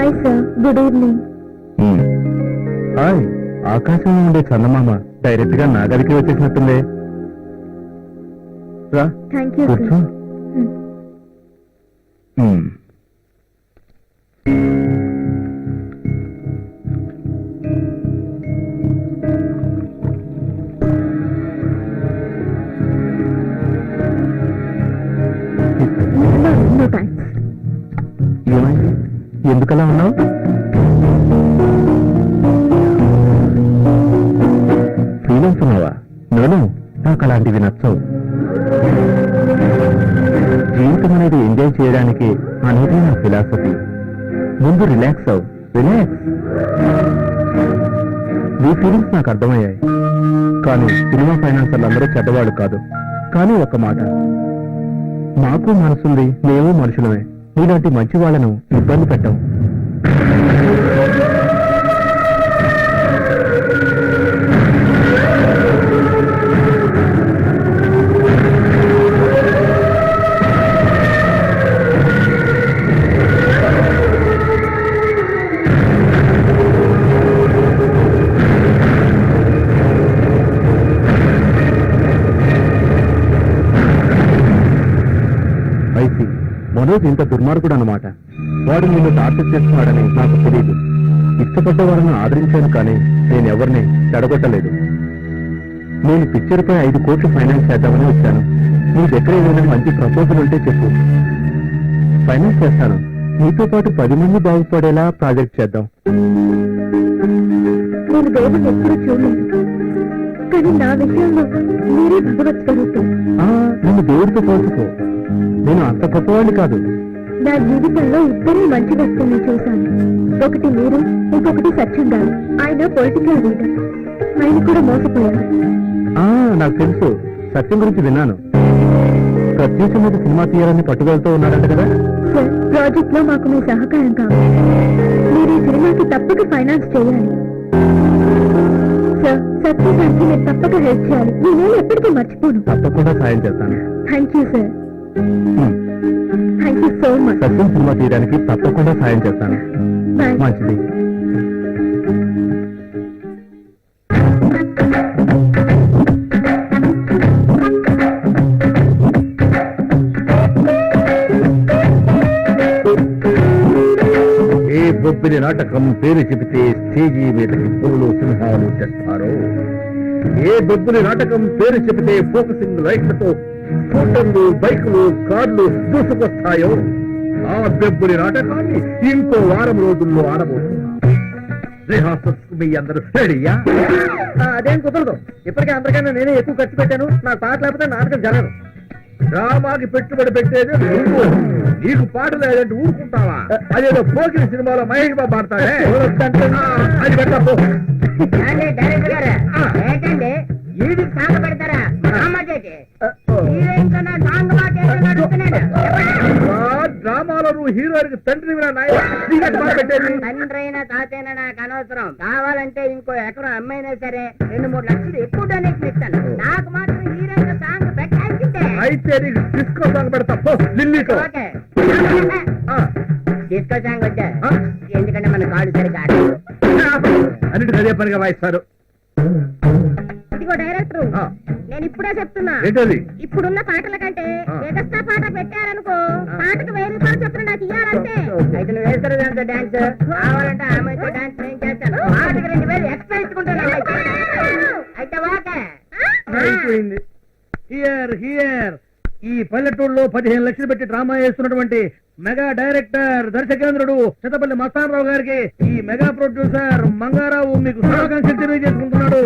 Hi sir, good evening. Hi, ఆకాశంలో ఉండే చందమామ డైరెక్ట్ గా నా గదికి వచ్చేసినట్టుందే. రా థ్యాంక్ యూ కూర్చో. సార్. No thanks. ఏమైంది, ఎందుకలా ఉన్నావు? ఫీల్ అవుతున్నావా? నేను నాకు అలాంటివి నచ్చవు. జీవితం అనేది ఎంజాయ్ చేయడానికి అనేది నా ఫిలాసఫీ. ముందు రిలాక్స్ అవు, రిలాక్స్. నీ ఫీలింగ్స్ నాకు అర్థమయ్యాయి, కానీ సినిమా ఫైనాన్సర్లు అందరూ చెడ్డవాడు కాదు. కానీ ఒక మాట, మాకు మనసుంది, మేము మనుషులమే. నీలాంటి మంచి వాళ్ళను ఇబ్బంది పెట్టాం. మనోజ్ ఇంత దుర్మార్గుడు అన్నమాట. వాడు నిన్ను టార్చర్ చేస్తున్నాడని నాకు తెలియదు. ఇష్టపడ్డ వారిని ఆదరించాను, కానీ నేను ఎవరిని చెడగొట్టలేదు. నేను పిక్చర్ పై 5 కోట్లు ఫైనాన్స్ చేద్దామని వచ్చాను. నీ దగ్గర ఏదైనా మంచి ప్రపోజల్ ఉంటే చెప్పు, ఫైనాన్స్ చేస్తాను. నీతో పాటు 10 మంది బాగుపడేలా ప్రాజెక్ట్ చేద్దాం. నేను దేవుడిని ఎప్పుడూ చూడలేదు, కానీ నా విషయంలో మీరే భగవత్ స్వరూపం. నన్ను దేవుడితో పోల్చుకో, నేను అంత గొప్పవాడిని కాదు. నా జీవితంలో ఇద్దరే మంచి వ్యక్తుల్ని చూశాను. ఒకటి మీరు, ఇంకొకటి సత్యం గారు. ఆయన పొలిటికల్ లీడర్. ఆయన కూడా మోసపోయారు. నాకు తెలుసు, సత్యం గురించి విన్నాను. ప్రత్యూష మీద సినిమా తీయాలని పట్టుదలతో ఉన్నారంట కదా. సార్, ప్రాజెక్ట్ లో మాకు మీ సహకారం కావాలి. మీరు ఈ సినిమాకి తప్పక ఫైనాన్స్ చేయాలి సార్. సత్యం గారికి మీరు తప్పక హెల్ప్ చేయాలి. నేనేం ఎప్పటికీ మర్చిపోను. తప్పకుండా సాయం చేస్తాను. Thank you sir. Thank you so much. Satyam cinema తీయడానికి తప్పకుండా సాయం చేస్తాను. బాయ్. మంచిది. ఏ బొబ్బిలి నాటకం పేరు చెబితే స్టేజీ మీదకి పువ్వులు సింహాలు తెస్తారు. ఏ బొబ్బిలి నాటకం పేరు చెబితే ఫోకసింగ్ లైట్లతో స్కూటర్లు, బైకులు, కార్లు దూసుకొస్తాయో ఆ బెబ్బులి నాటకాన్ని ఇంకో వారం రోజుల్లో ఆడబోతున్నాం. రిహార్సల్స్ మీ అందరూ రెడీయా? అదేం కుదరదు. ఇప్పటికే అందరికన్నా నేనే ఎక్కువ ఖర్చు పెట్టాను. నాకు పాట లేకపోతే నాటకం జరగదు. డ్రామాకి పెట్టుబడి పెట్టేది నువ్వు. నీకు పాట లేదంటే ఊరుకుంటావా? అదేదో పోకిరి సినిమాలో మహేష్ బాబు ఆడతాడే, అది పెట్టపో. డైరెక్టర్ గారు ఏంటండి ఇది సాంగ్ పెడతారా? డ్రామాలో నువ్వు హీరోయిన్ తండ్రి పెట్టేది. తండ్రైనా తాతైనా నాకు అనవసరం. కావాలంటే ఇంకో ఎకరం అమ్మైనా సరే 2-3 లక్షలు ఎక్కువ డొనేషన్ ఇస్తాను. నాకు మాత్రం హీరోయిన్ సాంగ్ పెట్టాల్సిందే. అయితే నీకు డిస్కో సాంగ్ పెడతా పో. లిల్లీతో డిస్కో సాంగ్ వచ్చా, ఎందుకంటే మన కాళ్ళు సరిగ్గా అన్నిటికీ అదే పనిగా వాయిస్తారు. ఇదిగో డైరెక్టర్, నేను ఇప్పుడే చెప్తున్నా, ఏంటది? ఇప్పుడున్న పాటల కంటే ఎగస్ట్రా పాట పెట్టారనుకో, పాటకు 1000 రూపాయలు చొప్పున నాకు ఇయ్యాలంటే. అయితే నువ్వు వేస్తారు దాంతో డాన్స్. కావాలంటే ఆమెతో డాన్స్ నేను చేస్తాను. పాటకు 2000 ఎక్స్ట్రా ఇచ్చుకుంటాను. అయితే ఓకే. అయిపోయింది. హియర్ హియర్ ఈ పల్లెటూరులో 15 లక్షలు పెట్టి డ్రామా చేస్తున్నటువంటి మెగా డైరెక్టర్, దర్శకేంద్రుడు చిత్తపల్లి మస్తానరావు గారికి ఈ మెగా ప్రొడ్యూసర్ మంగారావు మీకు శుభాకాంక్షలు తెలియజేసుకుంటున్నాడు.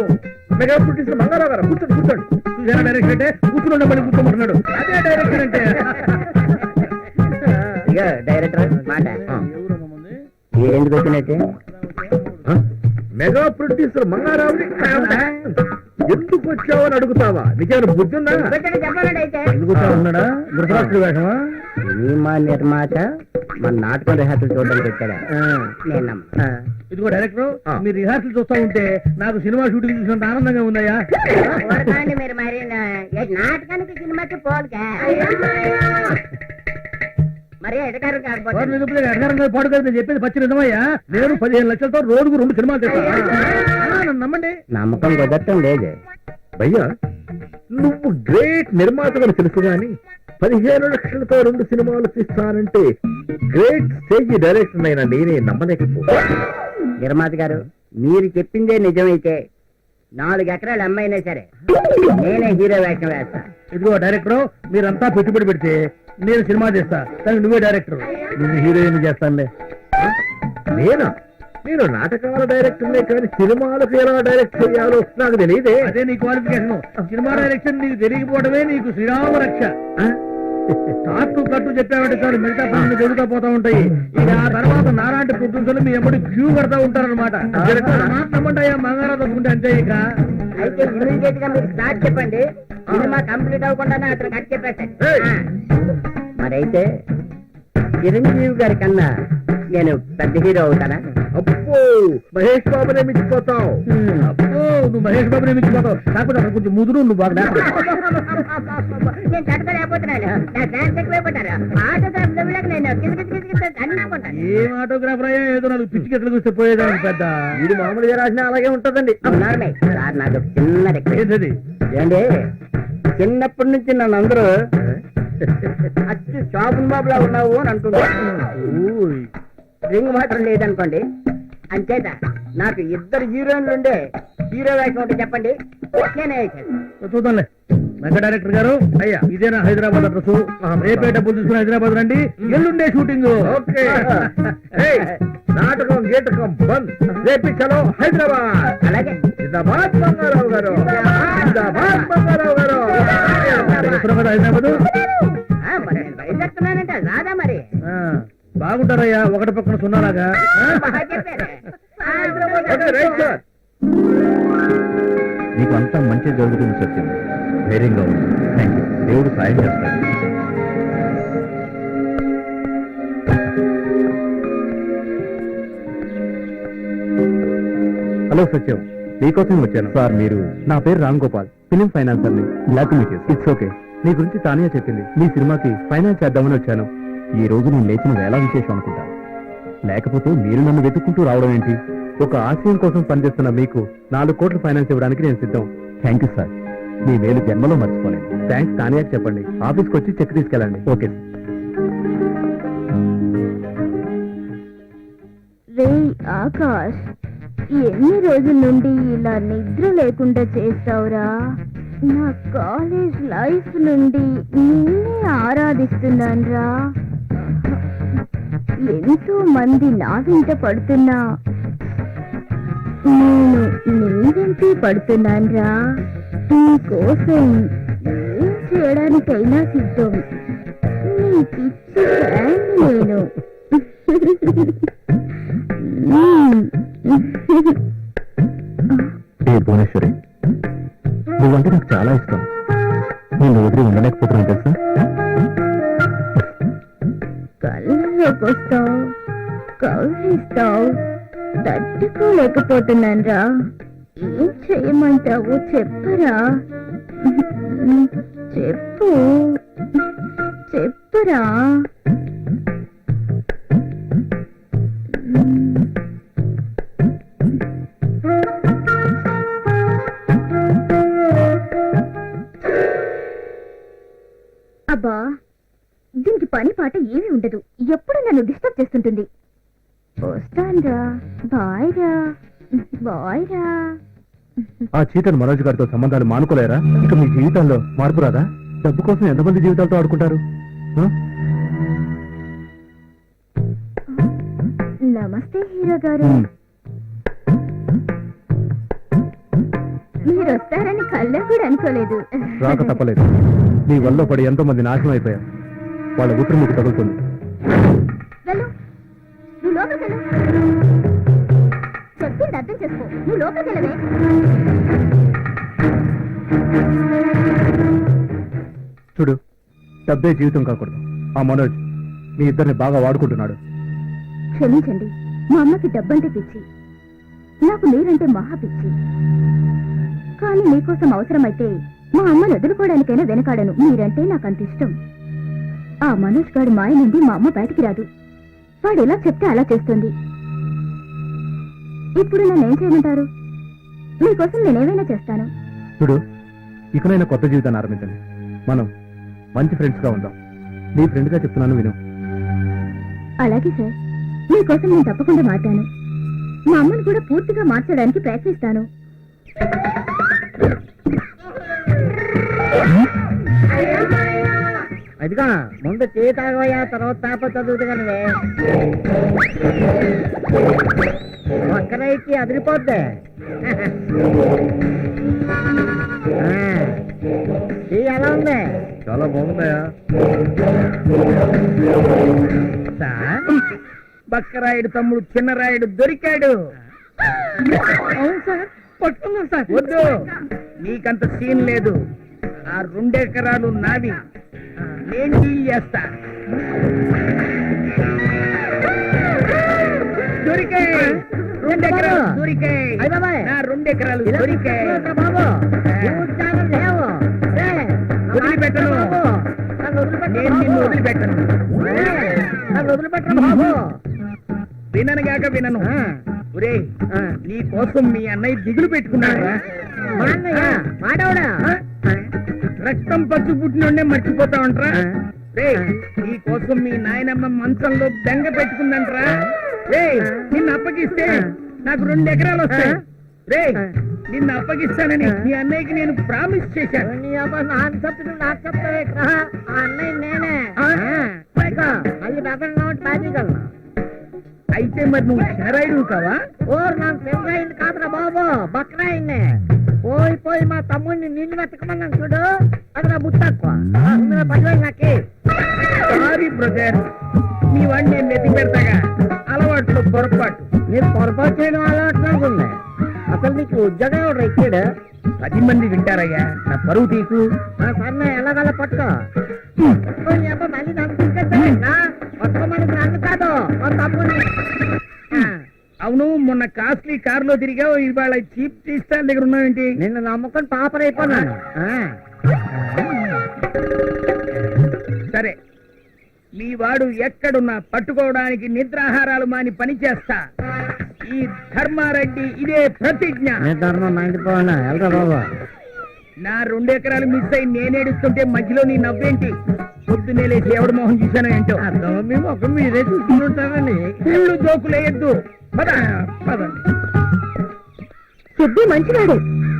మెగా ప్రొడ్యూసర్ మంగారావు గారు కూర్చోండి, కూర్చోండి. చూసారా డైరెక్టర్ అంటే కూర్చుని మళ్ళీ కూర్చోమంటున్నాడు. అదే డైరెక్టర్ అంటే. ఇక డైరెక్టర్ మాట ఎందుకు వచ్చినట్టే మెగా ప్రొడ్యూసర్ మంగారావుని ఎందుకు వచ్చావని అడుగుతావా? నీకేమైనా బుద్ధి ఉందా? చెప్పాలండి. అయితే ఉన్నాడా గురురాష్ట్ర వేషమా? సినిమా నిర్మాత మన నాటకం రిహార్సల్ చూడడానికి వచ్చాడా? నేను ఇదిగో డైరెక్టర్, మీరు రిహార్సల్ చూస్తా ఉంటే నాకు సినిమా షూటింగ్ చూసినంత ఆనందంగా ఉందయ్యా. మీరు మరి నాటకానికి సినిమాకి పోలుగా మరి ఎడగారు కాకపోతే పాడు కదా నేను చెప్పేది పచ్చి నిజమయ్యా. నేను 15 లక్షలతో రోజుకు 2 సినిమాలు తెస్తాను, నమ్మండి. నమ్మకం కుదరటం లేదే భయ్యా. నువ్వు గ్రేట్ నిర్మాతగా తెలుసు గాని 15 లక్షలతో 2 సినిమాలు తీస్తానంటే గ్రేట్ స్టేజ్ డైరెక్టర్ అయినా నేనే నమ్మలేకపో. నిర్మాత గారు, మీరు చెప్పిందే నిజమైతే 4 ఎకరాలు అమ్మైనా సరే నేనే హీరో వేషం వేస్తా. ఇదిగో డైరెక్టర్, మీరంతా పెట్టుబడి పెడితే నేను సినిమా చేస్తా, కానీ నువ్వే డైరెక్టర్. నువ్వు హీరోయిన్ చేస్తానులే. నేనా? నేను నాటకాల డైరెక్టర్నే కానీ సినిమాలకు ఎలా డైరెక్ట్ చేయాలో నాకు తెలియదే. అదే నీ క్వాలిఫికేషన్. సినిమా డైరెక్షన్ నీకు తెలియకపోవడమే నీకు శ్రీరామ రక్ష. తాటు కట్టు చెప్పామంటే చాలు, మిగతా పనులు జరుగుతూ పోతా ఉంటాయి. ఇక ఆ తర్వాత నాలాంటి ప్రొడ్యూసర్లు మీ ఎప్పుడు క్యూ కడతా ఉంటారనమాట. నమ్మంటాయా మంగారా తప్పుకుంటే అంతే. ఇక అయితే ఇమీడియట్ గా మీరు స్టార్ట్ చెప్పండి, సినిమా కంప్లీట్ అవ్వకుండానే అతను కట్ చెప్పేస్తాను. మరైతే చిరంజీవి గారి కన్నా నేను పెద్ద హీరో అవుతానా? అబ్బో, మహేష్ బాబునే మించిపోతావు. అబ్బో, నువ్వు మహేష్ బాబునే మించిపోతావు. కాకపోతే అక్కడ కొంచెం ముదురు, నువ్వు బాగా నేను తట్టుకోలేకపోతున్నాను. నా ఫ్యాన్స్ ఎక్కువైపోతారు. ఆటోగ్రాఫ్ లెవెల్కి నేను అనుకుంటాను. ఏం ఆటోగ్రాఫర్ అయ్యా, ఏదో 4 పిచ్చి గెట్లు చూస్తే పోయేదానికి పెద్ద. ఇది మామూలుగా రాసినా అలాగే ఉంటదండి. సార్ నాకు చిన్న రిక్వెస్ట్. ఏంటది? ఏంటి, చిన్నప్పటి నుంచి నన్ను అందరూ అచ్చు షాపున్ బాబులా ఉన్నావు అని అంటున్నారు. రింగ్ మాత్రం లేదనుకోండి. అంచేత నాకు 2 హీరోయిన్లు ఉండే హీరో వేషం ఒకటి చెప్పండి, నేనే వేసాను. చూద్దాంలే. వెంకట డైరెక్టర్ గారు, అయ్యా ఇదేనా హైదరాబాద్ అడ్రస్? రేపే డబ్బులు తీసుకుని హైదరాబాద్ రండి, ఎల్లుండే షూటింగ్. ఓకే. నాటకం గీటకం బంద్, రేపి చలో హైదరాబాద్. అలాగే. జిందాబాద్ మంగారావు గారు, జిందాబాద్ మంగారావు గారు. హైదరాబాద్ మరి నేను బయలుదేరుతున్నానంటే రాదా మరి? బాగుంటారయ్యా, ఒకటి పక్కన సున్నాలాగా. బాగా చెప్పారు. Okay, right sir. నీకు అంతా మంచి జరుగుతుంది సత్యం, ధైర్యంగా ఉంది. Thank you. దేవుడు సాయం చేస్తాడు. హలో సత్యం, మీకోసం వచ్చాను. సార్ మీరు? నా పేరు రామ్ గోపాల్, ఫిలిం ఫైనాన్సర్ని. Glad to meet you. It's okay. నీ గురించి తానే చెప్పింది. మీ సినిమాకి ఫైనాన్స్ చేద్దామని వచ్చాను. ఈ రోజు నేను లేచిన వేళ విశేషం అనుకుంటాను. లేకపోతే మీరు నన్ను వెతుక్కుంటూ రావడం ఏంటి? ఒక ఆశయం కోసం పనిచేస్తున్న మీకు 4 కోట్ల ఫైనాన్స్ ఇవ్వడానికి నేను సిద్ధం. థ్యాంక్ యూ సార్, మీ మేలు జన్మలో మర్చిపోలేను. థ్యాంక్స్ తానియాకి చెప్పండి, ఆఫీస్కి వచ్చి చెక్ తీసుకెళ్ళండి. Okay sir. రే ఆకాష్, ఎన్ని రోజుల నుండి ఇలా నిద్ర లేకుండా చేస్తావురా? నా కాలేజ్ లైఫ్ నుండి నిన్నే ఆరాధిస్తున్నాన్రా. ఎంతో మంది నా వెంట పడుతున్నా నేను నీ వెంటే పడుతున్నాన్రా. నీ కోసం ఏం చేయడానికైనా సిద్ధం. నీ పిచ్చి ఫ్యాన్ నేను. భువనేశ్వరి, నువ్వంటే నాకు చాలా ఇష్టం. నేను వదిలి ఉండలేకపోతున్నాను తెలుసా. కళ్ళలోకి వస్తావు, కౌగిస్తావు, తట్టుకోలేకపోతున్నాన్రా. ఏం చేయమంటావు చెప్పరా? చెప్పు చెప్పురా. అబ్బా, దీనికి పని పాట ఏమీ ఉండదు. ఎప్పుడు నన్ను డిస్టర్బ్ చేస్తుంటుంది. వస్తాన్రా, బాయ్ రా, బాయ్ రా. ఆ చీటన్ మనోజ్ గారితో సంబంధాలు మానుకోలేరా? ఇక మీ జీవితాల్లో మార్పు రాదా? డబ్బు కోసం ఎంతమంది జీవితాలతో ఆడుకుంటారు? నమస్తే హీరో గారు. మీరు వస్తారని కళ్ళ కూడా అనుకోలేదు. రాక తప్పలేదు. నీ వల్ల పడి ఎంతో మంది నాశనం అయిపోయారు. వాళ్ళ ఊపిరి మీకు తగులుతుంది. వెళ్ళు, నువ్వు లోపలికి వెళ్ళు. చెప్పింది అర్థం చేసుకో. నువ్వు లోపలికి వెళ్ళవే. చూడు, డబ్బే జీవితం కాకూడదు. ఆ మనోజ్ మీ ఇద్దరిని బాగా వాడుకుంటున్నాడు. క్షమించండి, మా అమ్మకి డబ్బంటే పిచ్చి, నాకు మీరంటే మహా పిచ్చి. కానీ మీకోసం అవసరమైతే మా అమ్మను వదులుకోవడానికైనా వెనకాడను. మీరంటే నాకు అంత ఇష్టం. ఆ మనోజ్ గారి మాయ నుండి మా అమ్మ బయటికి రాదు. వాడు ఎలా చెప్తే అలా చేస్తుంది. ఇప్పుడు నన్నేం చేయమంటారు? మీకోసం నేనేమైనా చేస్తాను. చూడు, ఇకనైనా కొత్త జీవితాన్ని ఆరంభించండి. మనం మంచి ఫ్రెండ్స్ గా ఉందాం. నీ ఫ్రెండ్ గా చెప్తున్నాను, విను. అలాగే సార్, మీకోసం నేను తప్పకుండా మాట్లాను. మా అమ్మను కూడా పూర్తిగా మార్చడానికి ప్రయత్నిస్తాను. అదిగా ముందు టీ తాగవయ్యా, తర్వాత పేప చదువుతు కనువే. ఒక్కరైకి అదిరిపోద్ది. టీ ఎలా ఉంది? చాలా బాగుందయా. బక్కరాయుడు తమ్ముడు చిన్నరాయుడు దొరికాడు. అవును సార్, పట్టుకున్నాం సార్. వద్దు, నీకంత సీన్ లేదు. ఆ 2 ఎకరాలు నావి, నేను డీల్ చేస్తా. దొరికాయి 2 ఎకరాలు, దొరికాయి. అయ్ బాబాయ్, నా 2 ఎకరాలు ఇలా దొరికాయి. పట్టుకున్నావు బాబు. నువ్వు చాలా లేవు. వదిలిపెట్టను. నన్ను వదిలిపెట్టు నేను నిన్ను బాబు. వదిలిపెట్టను. నన్ను వదిలిపెట్టు బాబు. విననుగాక వినను. ఆ. ఒరేయ్, నీ కోసం మీ అన్నయ్య దిగులు పెట్టుకున్నాడు. మా అన్నయ్య మాడవుడా? రక్తం పచ్చి పుట్టినోడే మర్చిపోతా ఉంటారా? రేయ్, నీ కోసం మీ నాయనమ్మ మంచంలో బెంగ పెట్టుకుందంటరా. రేయ్, నిన్ను అప్పగిస్తే నాకు 2 ఎకరాలు వస్తాయి. రేయ్, నిన్ను అప్పగిస్తానని మీ అన్నయ్యకి నేను ప్రామిస్ చేశాను. నీ అబ్బా నాకు చెప్తుంది, నాకు చెప్తావే. ఆ అన్నయ్య నేనే. మళ్ళీ బెదర్ నోటి బాజీగలను. అయితే మరి నువ్వు చెరాయుడు కావా? ఓరు నాకు పెళ్ళయింది కాదురా బాబు, బక్కరాయింది. పోయి పోయి మా తమ్ముడిని నిన్ను వెతకమన్నాను చూడు, అది నా బుద్ధి తక్కువ. 10,000 నాకే. సారీ బ్రదర్, నీ వాడిని నేను నెత్తి పెడతాగా. అలవాట్లో పొరపాటు. నీకు పొరపాటు చేయడం అలవాటు అనుకుంది. అసలు నీకు ఉద్యోగం ఎవరు ఇచ్చాడు? 10 మంది వింటారయ్యా, నా పరువు తీకు. సరే ఎలాగలా పట్టుకో. నీ అబ్బా మళ్ళీ నన్ను తీసుకెళ్తావేంటా? పట్టుకోమని నన్ను కాదు, మా తమ్ముడిని. అవును, మొన్న కాస్ట్లీ కారులో తిరిగావు, ఇవాళ చీప్ టీ స్టాల్ దగ్గర ఉన్నావేంటి? నిన్ను నమ్ముకొని పాపరైపోయినాను. సరే, మీ వాడు ఎక్కడున్నా పట్టుకోవడానికి నిద్రాహారాలు మాని పని చేస్తా. ఈ ధర్మారెడ్డి ఇదే ప్రతిజ్ఞ. ధర్మం మండిపోయినా వెళ్ళరా బాబా. నా 2 ఎకరాలు మిస్ అయి నేనేడుస్తుంటే మధ్యలో నీ నవ్వేంటి? పొద్దునే లేచి ఎవడు మొహం చూశానో ఏంటో. మీ ముఖం మీరే చూసుకుంటారని. ఇల్లు జోకులేయద్దు. పద పద. సిద్ధు మంచివాడే,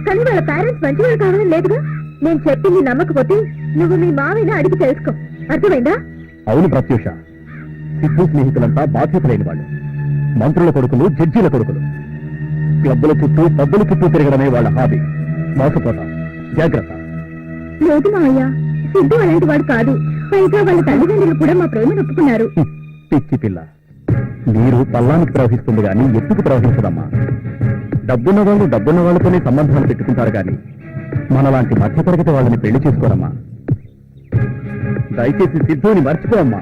కానీ వాళ్ళ పేరెంట్స్ మంచివాడు కావాలని లేదుగా. నేను చెప్పింది నమ్మకపోతే నువ్వు మీ మావిని అడిగి తెలుసుకో, అర్థమైందా? అవును ప్రత్యూష, సిద్ధు స్నేహితులంతా బాధ్యత లేని వాళ్ళు. మంత్రుల కొడుకులు, జడ్జీల కొడుకులు. క్లబ్బుల చుట్టూ, పబ్బుల చుట్టూ తిరగడమే వాళ్ళ హాబీ. మోసపోతాం, జాగ్రత్త. లేదు మావయ్య, సిద్ధు అలాంటి వాడు కాదు. పైగా వాళ్ళ తల్లిదండ్రులు కూడా మా ప్రేమను ఒప్పుకున్నారు. పిచ్చి పిల్ల, నీరు పల్లానికి ప్రవహిస్తుంది గాని ఎత్తుకు ప్రవహించదమ్మా. డబ్బున్న వాళ్ళు డబ్బున్న వాళ్ళతోనే సంబంధాలు పెట్టుకుంటారు గాని మనలాంటి మధ్యతరగతి వాళ్ళని పెళ్లి చేసుకోరమ్మా. దయచేసి సిద్ధుని మర్చిపోమ్మా.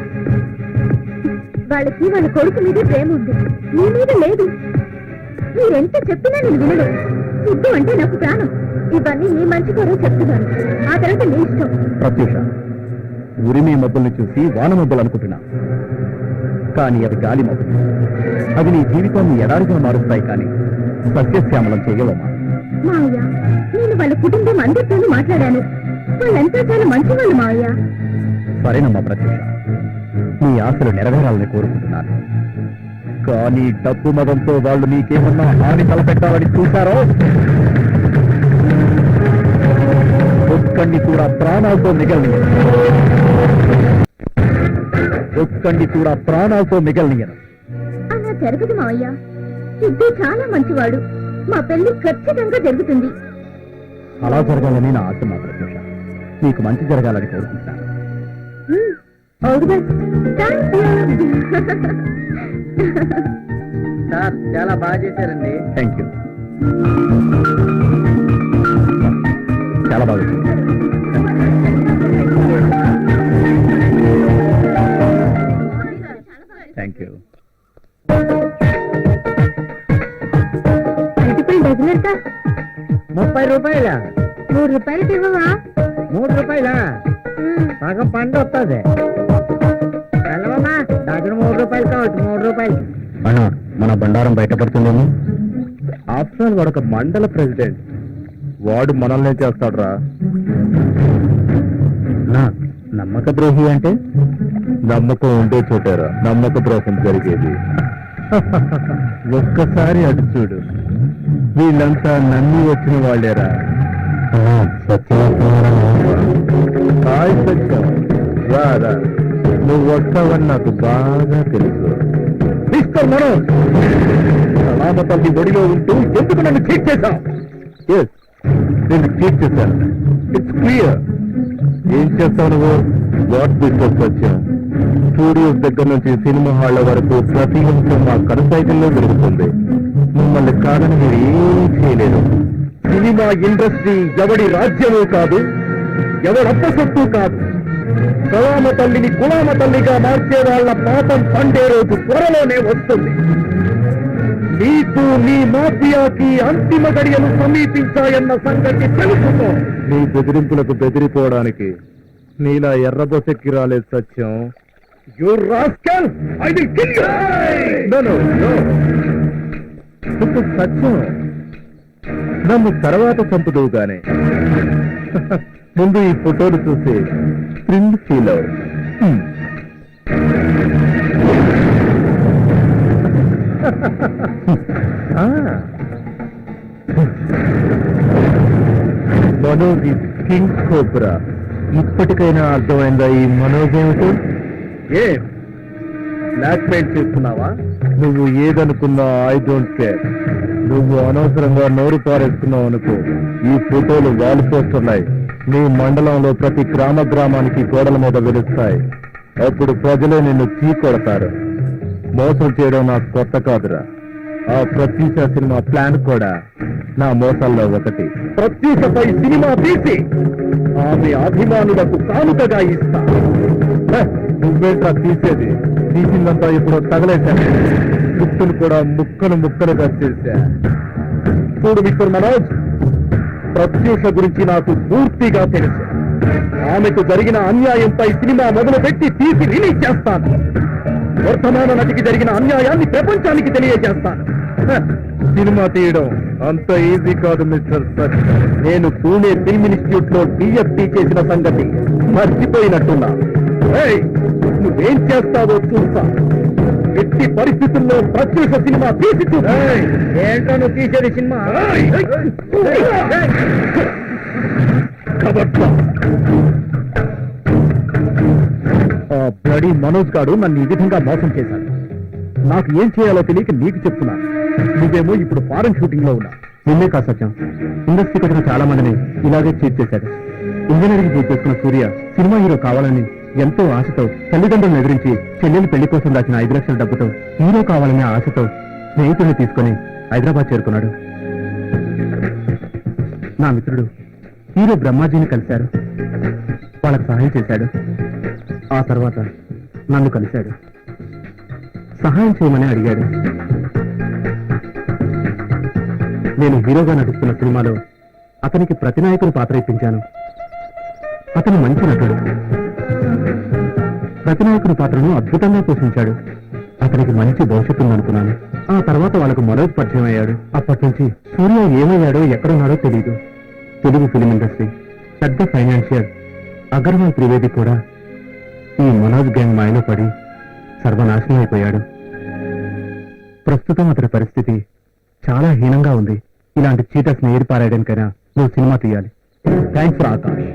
వాళ్ళకి వాళ్ళ కొడుకు మీద ప్రేమ ఉంది, నీ మీద లేదు. మీరెంత చెప్పినా నేను వినడు. సిద్ధు అంటే నాకు ప్రాణం. ఇవన్నీ నీ మంచి కోరే చెప్తున్నాను, ఆ తర్వాత నీ ఇష్టం. ప్రత్యూష, ఉరిమే మబ్బుల్ని చూసి వాన మబ్బులు అనుకుంటున్నా, కానీ అవి గాలి మబ్బులు. అవి నీ జీవితాన్ని ఎడారిగా మారుస్తాయి కానీ సస్యశ్యామలం చేయవమ్మా. మావయ్య, నేను వాళ్ళ కుటుంబం అందరితోనూ మాట్లాడాను. వాళ్ళంతా చాలా మంచి వాళ్ళు మావయ్య. సరేనమ్మా ప్రత్యూష, నీ ఆశలు నెరవేరాలని కోరుకుంటున్నాను. కానీ డబ్బు మదంతో వాళ్ళు నీకేమన్నా హాని తలపెట్టాలని చూశారో ఒక్కడిని కూడా ప్రాణాలతో మిగలనియను. ఒక్కడిని కూడా ప్రాణాలతో మిగలనియను. అలా జరగదు మావయ్య. సిద్ధు చాలా మంచివాడు. మా పెళ్లి ఖచ్చితంగా జరుగుతుంది. అలా జరగాలని నా ఆశ మా ప్రత్యూష. నీకు మంచి జరగాలని కోరుకుంటున్నాను. All the best. Thank you. Sir చాలా బాగా చేశారండి. Thank you. చాలా బాగా చేశారు. Thank you. అరటిపళ్ళు డజన్ ఎంత? 30 రూపాయల. 3 రూపాయలకి ఇవ్వవా? 3 రూపాయల. సగం పండు వస్తుంది. డజన్ 3 రూపాయలు కావచ్చు, 3 రూపాయలు. అన్నా మన బండారం బయటపడుతుందేమో. ఆఫ్టర్ వాడొక మండల ప్రెసిడెంట్, వాడు మనల్నే చేస్తాడురా. నా నమ్మక ద్రోహి అంటే నమ్మకం ఉండే చోటారా నమ్మక ద్రోహం జరిగేది. ఒక్కసారి అటు చూడు, వీళ్ళంతా నమ్మి వచ్చిన వాళ్ళేరా. హాయ్ సత్యం, రారా, నువ్వు వస్తావని నాకు బాగా తెలుసు. మిస్టర్ మనోజ్, సలామతల్లి ఒడిలో ఉంటూ ఎందుకు నన్ను చీట్ చేశావు? ఎస్, నేను చీట్ చేశాను. It's clear. ఏం చేస్తావు నువ్వు? వాట్ బిజినెస్ వచ్చా? స్టూడియోస్ దగ్గర నుంచి సినిమా హాళ్ల వరకు ప్రతి నిమిషం మా కనుసైకిల్లో జరుగుతుంది. మిమ్మల్ని కాదని మీరు ఏం చేయలేదు. సినిమా ఇండస్ట్రీ ఎవడి రాజ్యమూ కాదు, ఎవడప్ప సొత్తు కాదు. కళామ తల్లిని కులామ తల్లిగా మార్చే వాళ్ళ పాపం పండే రోజు త్వరలోనే వస్తుంది. నీకు నీ మాఫియాకి అంతిమ గడియలు సమీపించాయన్న సంగతి తెలుసుకో. నీ బెదిరింపులకు బెదిరిపోవడానికి నీలా ఎర్రబొసెక్కి రాలేదు Satyam. You rascal, I will kill you. No no no, ఇప్పుడు సత్యం నన్ను తర్వాత చంపుదువుగానే ముందు ఈ ఫోటోలు చూసి థ్రిల్ ఫీల్ అవు. మనోజ్ ఈ కింగ్ కోబ్రా. ఇప్పటికైనా అర్థమైందా ఈ మనోజ్ ఏమిటో? ఏ బ్లాక్ మెయిల్ చేస్తున్నావా? నువ్వు ఏదనుకున్నా ఐ డోంట్ కేర్. నువ్వు అనవసరంగా నోరు పారేసుకున్నావు అనుకో, ఈ ఫోటోలు వాల్ పోస్తున్నాయి. నీ మండలంలో ప్రతి గ్రామానికి గోడల మీద వెలుస్తాయి. అప్పుడు ప్రజలే నిన్ను చీకొడతారు. మోసం చేయడం నాకు కొత్త కాదురా. ఆ ప్రత్యూష సినిమా ప్లాన్ కూడా నా మోసాల్లో ఒకటి. ప్రత్యూషపై సినిమా తీసి ఆమె అభిమానులకు కానుకగా ఇస్తా. నువ్వేంట్రా తీసేది? తీసిందంతా ఇప్పుడు తగలేశాను. గుర్తులు కూడా ముక్కలు ముక్కలుగా చేశా. చూడు మిస్టర్ మనోజ్, ప్రత్యూష గురించి నాకు పూర్తిగా తెలుసు. ఆమెకు జరిగిన అన్యాయంపై సినిమా మొదలుపెట్టి తీసి రిలీజ్ చేస్తాను. వర్తమాన నటికి జరిగిన అన్యాయాన్ని ప్రపంచానికి తెలియజేస్తాను. సినిమా తీయడం అంత ఈజీ కాదు మిస్టర్ సర్. నేను పూణే ఫిల్మ్ ఇన్స్టిట్యూట్ లో డిఎఫ్టీ చేసిన సంగతి మర్చిపోయినట్టున్నా. నువ్వేం చేస్తావో చూస్తా. ఎట్టి పరిస్థితుల్లో ప్రత్యూష సినిమా తీసి చూస్తా. ఏంటో నువ్వు తీసేది సినిమా? ఆ బ్లడీ మనోజ్ గాడు నన్ను ఈ విధంగా మోసం చేశాడు. నాకు ఏం చేయాలో తెలియక నీకు చెప్తున్నాను. నువ్వేమో ఇప్పుడు ఫారెన్ షూటింగ్ లో ఉన్నా. నిన్నే కాదు సత్యం, ఇండస్ట్రీకి వచ్చిన చాలా మందిని ఇలాగే చీట్ చేశాడు. ఇంజనీరింగ్ పూర్తి చేసుకున్న సూర్య సినిమా హీరో కావాలని ఎంతో ఆశతో తల్లిదండ్రులను ఎదిరించి చెల్లెలు పెళ్లి కోసం దాచిన 5 లక్షల డబ్బుతో హీరో కావాలనే ఆశతో స్నేహితుడిని తీసుకుని హైదరాబాద్ చేరుకున్నాడు. నా మిత్రుడు హీరో బ్రహ్మాజీని కలిశారు. వాళ్ళకు సహాయం చేశాడు. ఆ తర్వాత నన్ను కలిశాడు. సహాయం చేయమని అడిగాడు. నేను హీరోగా నటిస్తున్న సినిమాలో అతనికి ప్రతినాయకుని పాత్ర ఇప్పించాను. అతను మంచి నటుడు. ప్రతినాయకుని పాత్రను అద్భుతంగా పోషించాడు. అతనికి మంచి భవిష్యత్తు ఉందనుకున్నాను. ఆ తర్వాత వాళ్ళకు మనోజ్ పరిచయం అయ్యాడు. అప్పటి నుంచి సూర్య ఏమయ్యాడో ఎక్కడున్నాడో తెలియదు. తెలుగు ఫిలిం ఇండస్ట్రీ పెద్ద ఫైనాన్షియర్ అగర్వాల్ త్రివేది కూడా ఈ మనోజ్ గ్యాంగ్ మాయలో పడి సర్వనాశనం అయిపోయాడు. ప్రస్తుతం అతని పరిస్థితి చాలా హీనంగా ఉంది. ఇలాంటి చీటర్స్ ని ఏరిపారాయడానికైనా నువ్వు సినిమా తీయాలి. Thanks for Akash.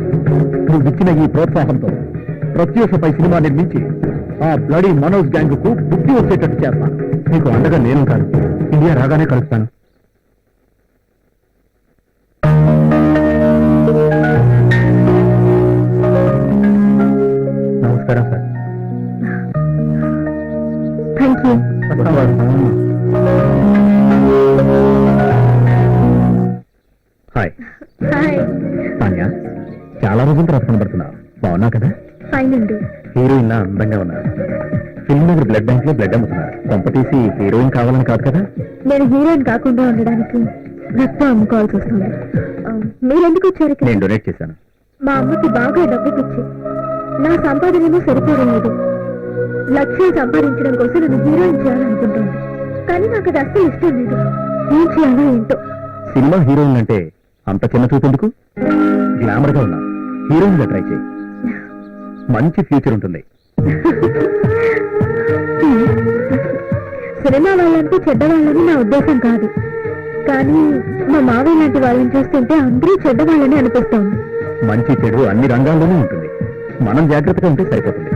నువ్వు ఇచ్చిన ఈ ప్రోత్సాహంతో ప్రత్యూషపై సినిమా నిర్మించి ఆ బ్లడీ మనోజ్ గ్యాంగ్ కు బుద్ధి వచ్చేటట్టు చేస్తాను. నీకు అండగా నేను కాదు, ఇండియా రాగానే కలుస్తాను. నమస్కారం sir. Thank you. Hi hi. Tanya, చాలా రోజుల తర్వాత కనబడుతున్నావు. బాగున్నా కదా? ఫైన్ అండి. హీరోయిన్ అందంగా ఉన్నారు. ఫిల్మ్ నగర్ బ్లడ్ బ్యాంక్ లో బ్లడ్ అమ్ముతున్నారు. కొంప తీసి హీరోయిన్ కావాలని కాదు కదా? నేను హీరోయిన్ కాకుండా ఉండడానికి రక్తం అమ్ముకోవాల్సి వస్తుంది. మీరెందుకు వచ్చారు ఇక్కడ? నేను డొనేట్ చేశాను. మా అమ్మకి బాగా డబ్బు పిచ్చి. నా సంపాదనేమో సరిపోవడం లేదు. లక్ష్యాలు సంపాదించడం కోసం నన్ను హీరోయిన్ చేయాలనుకుంటుంది. కానీ నాకు అది అస్సలు ఇష్టం లేదు. ఏం చేయాలో ఏంటో. సినిమా హీరోయిన్ అంటే అంత చిన్న చూపు ఎందుకు? గ్లామర్ గా ఉన్నా హీరోయిన్ గా ట్రై చేయి, మంచి ఫ్యూచర్ ఉంటుంది. సినిమా వాళ్ళంటే చెడ్డవాళ్ళని నా ఉద్దేశం కాదు. కానీ మా మావయ్య లాంటి వాళ్ళని చూస్తుంటే అందరూ చెడ్డవాళ్ళని అనిపిస్తోంది. మంచి చెడు అన్ని రంగాల్లోనూ ఉంటుంది. మనం జాగ్రత్తగా ఉంటే సరిపోతుంది.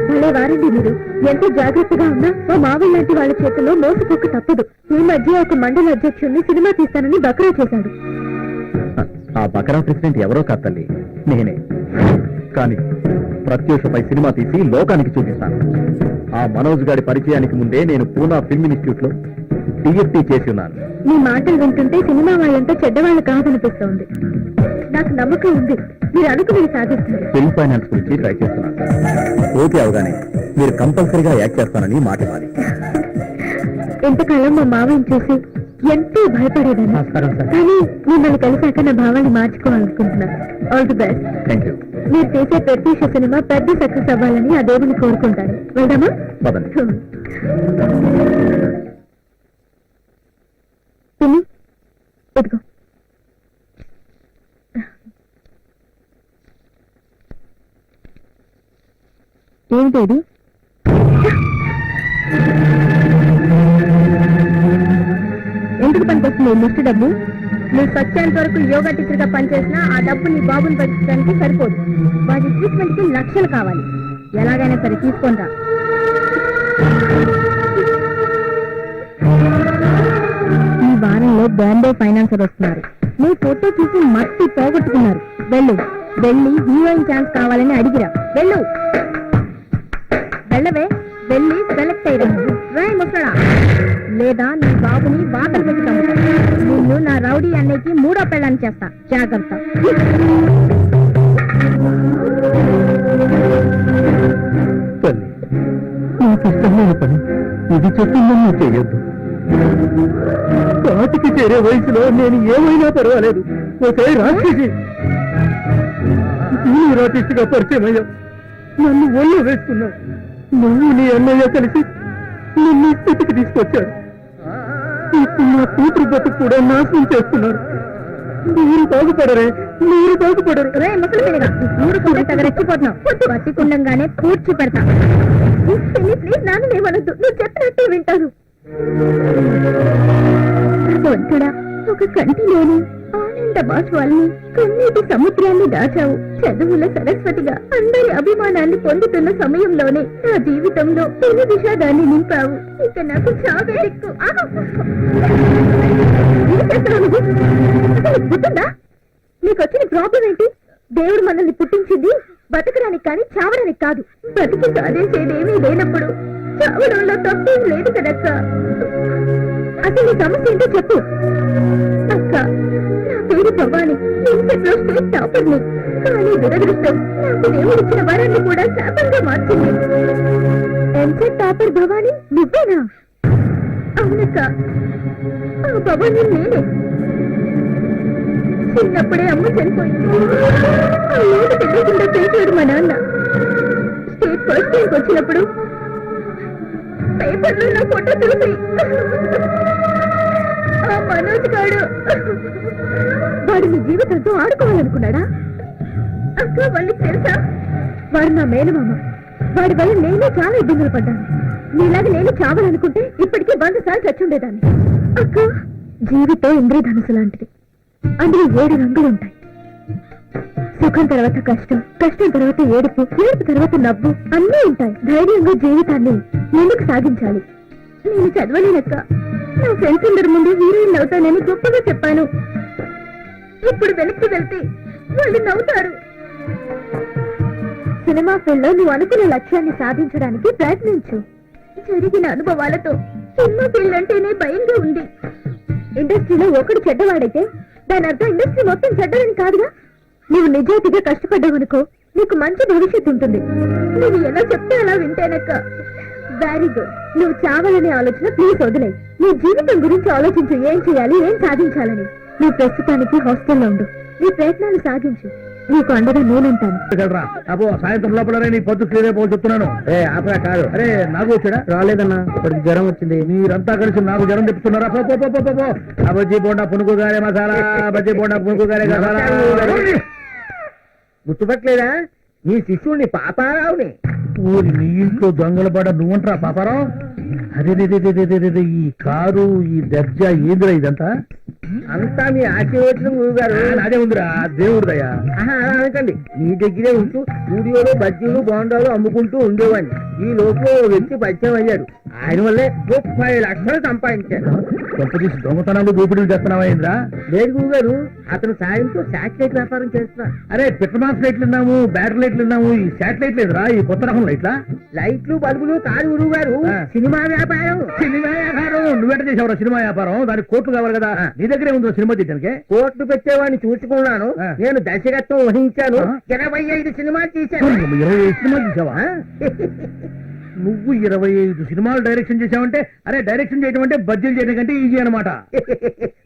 భలే వారండి మీరు. ఎంత జాగ్రత్తగా ఉన్నా మా మావయ్య లాంటి వాళ్ళ చేతుల్లో మోసపోక తప్పదు. ఈ మధ్య ఒక మండల అధ్యక్షుడిని సినిమా తీస్తానని బకరా చేశాడు. ఆ బకరా ప్రెసిడెంట్ ఎవరో కాదు తల్లి, నేనే. కానీ ప్రత్యూషపై సినిమా తీసి లోకానికి చూపిస్తాను. ఆ మనోజ్ గారి పరిచయానికి ముందే నేను పూనా ఫిల్మ్ ఇన్స్టిట్యూట్ లో టీఎఫ్టీ చేసి ఉన్నాను. మీ మాటలు వింటుంటే సినిమా వాళ్ళంతా చెడ్డవాళ్ళు కాదనిపిస్తోంది. నాకు నమ్మకం ఉంది, మీరు అనుకునేది సాధిస్తారు. ఫిల్మ్ ఫైనాన్స్ గురించి ట్రై చేస్తున్నాను. ఓకే అవగానే మీరు కంపల్సరీగా యాక్ట్ చేస్తానని మాట ఇవ్వాలి. ఇంతకాలం మా మావయ్యని చూసి ఎంతో భయపడేదాన్ని. కానీ మిమ్మల్ని కలిసాక నా భావాన్ని మార్చుకోవాలనుకుంటున్నా. All the best. Thank you. మీరు చేసే ప్రత్యూష సినిమా పెద్ద సక్సెస్ అవ్వాలని ఆ దేవుని కోరుకుంటాను. వెళ్దామా? పదండి. పిన్ని, ఇదిగో. ఏంటి ఇది? ఎందుకు పనికొస్తుంది ముష్టి డబ్బు? నువ్వు వచ్చేంత వరకు యోగా టీచర్ గా పనిచేసినా ఆ డబ్బు నీ బాబుని పండించడానికి సరిపోదు. వాడి ట్రీట్మెంట్ కి లక్షలు కావాలి. ఎలాగైనా సరే తీసుకుంటా. ఈ వారంలో బాంబే ఫైనాన్సర్ వస్తున్నారు. నీ ఫోటో చూసి మట్టి పోగొట్టుకున్నారు. వెళ్ళు, వెళ్ళి హీరోయిన్ ఛాన్స్ కావాలని అడిగిరా. వెళ్ళు, వెళ్ళవే. వెళ్ళి సెలెక్ట్ అయ్యాను రాయ్ ముసడా, లేదా నీ బాబుని వాతలు పెట్టుతాను. నిన్ను నా రౌడీ అన్నయ్యకి మూడో పెళ్ళాన్ని చేస్తా. జాగ్రత్త. నాకు ఇష్టమైన పని ఇది చెప్పిందని నువ్వు చేయొద్దు. పాటికి చేరే వయసులో నేను ఏమైనా పర్వాలేదు. ఒకే రాక్షసి రాటిస్ట్గా పరిచయం అయ్యావు. నన్ను ఒళ్ళు వేసుకున్నావు. నువ్వు నీ అన్నయ్య కలిసి నిన్ను స్థితికి తీసుకొచ్చారు. ఇప్పుడు నా కూతురు బతుకు కూడా నాశనం చేస్తున్నారు. మీరు బాగుపడరే, మీరు బాగుపడరు. రే ముసలిగా ఊరు కూడా తగరెచ్చిపోతున్నావు. పట్టికుండంగానే పూడ్చి పెడతా. ప్లీజ్ నాన్న ఏమనొద్దు, నువ్వు చెప్పినట్టే వింటాను. వద్దుడా, ఒక కంటి లేని ఆనంద బాష్పాల్ని, కన్నీటి సముద్రాన్ని దాచావు. చదువుల సరస్వతిగా అందరి అభిమానాన్ని పొందుతున్న సమయంలోనే నా జీవితంలో పెను విషాదాన్ని నింపావు. ఇక నాకు చావే ఎక్కువ. ఏం చేస్తున్నావు నువ్వు? అసలు గుర్తుందా? నీకు వచ్చిన ప్రాబ్లం ఏంటి? దేవుడు మనల్ని పుట్టించింది బతకడానికి కానీ చావడానికి కాదు. బతికి సాధించేదేమీ లేనప్పుడు చావడంలో తప్పేం లేదు కదక్క. అసలు నీ సమస్య ఏంటో చెప్పు. అక్క, నా పేరు భవాని. ఇన్స్టిట్యూట్ లో స్టేట్ టాపర్ని. కానీ దురదృష్టం నాకు దేవుడిచ్చిన వరాన్ని కూడా శాపంగా మార్చింది. ఎంసెట్ టాపర్ భవాని నువ్వేనా? అవునక్క, ఆ భవాని నేనే. చిన్నప్పుడే అమ్మ చనిపోయింది. ఆ లోటు తెలియకుండా పేచాడు మా నాన్న. స్టేట్ ఫస్ట్ ర్యాంక్ వచ్చినప్పుడు పేపర్లో నా ఫోటో చూసి ఆ మనోజ్ గాడు వాడు నీ జీవితంతో ఆడుకోవాలనుకున్నాడా? అక్క, వాళ్ళకి తెలుసా? వాడు నా మేనమామ. వాడి వల్ల నేనే చాలా ఇబ్బందులు పడ్డాను. నీలాగా నేను చావాలనుకుంటే ఇప్పటికీ 100 సార్లు చచ్చుండేదాన్ని. అక్క, జీవితం ఇంద్రధనుసు లాంటిది. అందులో 7 రంగులు ఉంటాయి. సుఖం తర్వాత కష్టం, కష్టం తర్వాత ఏడుపు, ఏడుపు తర్వాత నవ్వు అన్నీ ఉంటాయి. ధైర్యంగా జీవితాన్ని ముందుకు సాగించాలి. నేను చదవలేనక్క. నా ఫ్రెండ్స్ అందరి ముందు హీరోయిన్ అవుతానని గొప్పగా చెప్పాను. ఇప్పుడు వెనక్కి వెళ్తే వాళ్ళు నవ్వుతారు. సినిమా ఫీల్డ్ లో నువ్వు అనుకున్న లక్ష్యాన్ని సాధించడానికి ప్రయత్నించు. జరిగిన అనుభవాలతో సినిమా ఫీల్డ్ అంటేనే భయంగా ఉంది. ఇండస్ట్రీలో ఒకడు చెడ్డవాడైతే దాని అర్థం ఇండస్ట్రీ మొత్తం చెడ్డదని కాదుగా. నువ్వు నిజాయితీగా కష్టపడ్డావనుకో, నీకు మంచి భవిష్యత్తు ఉంటుంది. నువ్వు ఎలా చెప్తే అలా వింటేనక్క. Very good. నువ్వు చావాలనే ఆలోచన ప్లీజ్ వదిలే. నీ జీవితం గురించి ఆలోచించు. ఏం చేయాలి, ఏం సాధించాలని. నువ్వు ప్రస్తుతానికి హాస్టల్లో ఉండు. నీ ప్రయత్నాలు సాగించు. నీకు అండగా నేనుంటాను. వెళ్ళరా అబ్బో సాయంత్రం లోపలనే నీ పొద్దు క్లియర్ అయిపోయి చెప్తున్నాను. ఆపరా కాదు. అరే నాకు వచ్చాడా? రాలేదన్నా, ఇప్పటికి జ్వరం వచ్చింది. మీరంతా కలిసి నాకు జ్వరం చెప్తున్నారా? పో పో పో పో పో. ఆ బజ్జీ బోండా పునుగు గారే మసాలా, బజ్జీ బోండా పునుగు గారే మసాలా. గుర్తుపట్టలేదా? నీ శిష్యుడిని పాపారావుని. ఊరి నీ ఇంట్లో దొంగల పడ నువ్వంటరా పాపారావు? అరే ఈ కారు, ఈ దర్జా ఏందిరా ఇదంతా? అంతా మీ ఆశీర్వచనం గురుగారు. అదే ఉందిరా దేవుడిదయ్యా. అలా అనకండి. మీ దగ్గరే ఉంటూ స్టూడియోలో బజ్జీలు బోండాలు అమ్ముకుంటూ ఉండేవాడిని. ఈ లోపల ఓ వ్యక్తి పరిచయం అయ్యాడు. ఆయన వల్లే 30 లక్షలు సంపాదించాడు. కొంపదీసి దొంగతనాలు దోపిడీలు చేస్తున్నావా ఏంద్రా? లేదు గురుగారు, అతను సాయంతో శాటిలైట్ వ్యాపారం చేస్తున్నారు. అరే పెట్రోమాక్స్ లైట్లు విన్నాము, బ్యాటరీ లైట్లు విన్నాము, ఈ శాటిలైట్ లేదురా? ఈ కొత్త రకం లైట్లా? లైట్లు బల్బులు కాదు గురువు గారు, సినిమా వ్యాపారం. సినిమా వ్యాపారం? నువ్వెట చేసావురా సినిమా వ్యాపారం? దానికి కోట్లు కావాలి కదా, నీ దగ్గరే ఉందో సినిమా తీయడానికి. కోట్లు పెట్టేవాడిని చూసుకున్నాను. నేను దర్శకత్వం వహించాను. 25 సినిమాలు తీశాను. 25 సినిమాలు తీసావా? నువ్వు 25 సినిమాలు డైరెక్షన్ చేసావంటే, అరే డైరెక్షన్ చేయడం అంటే బడ్జెట్ చేయడం కంటే ఈజీ అనమాట.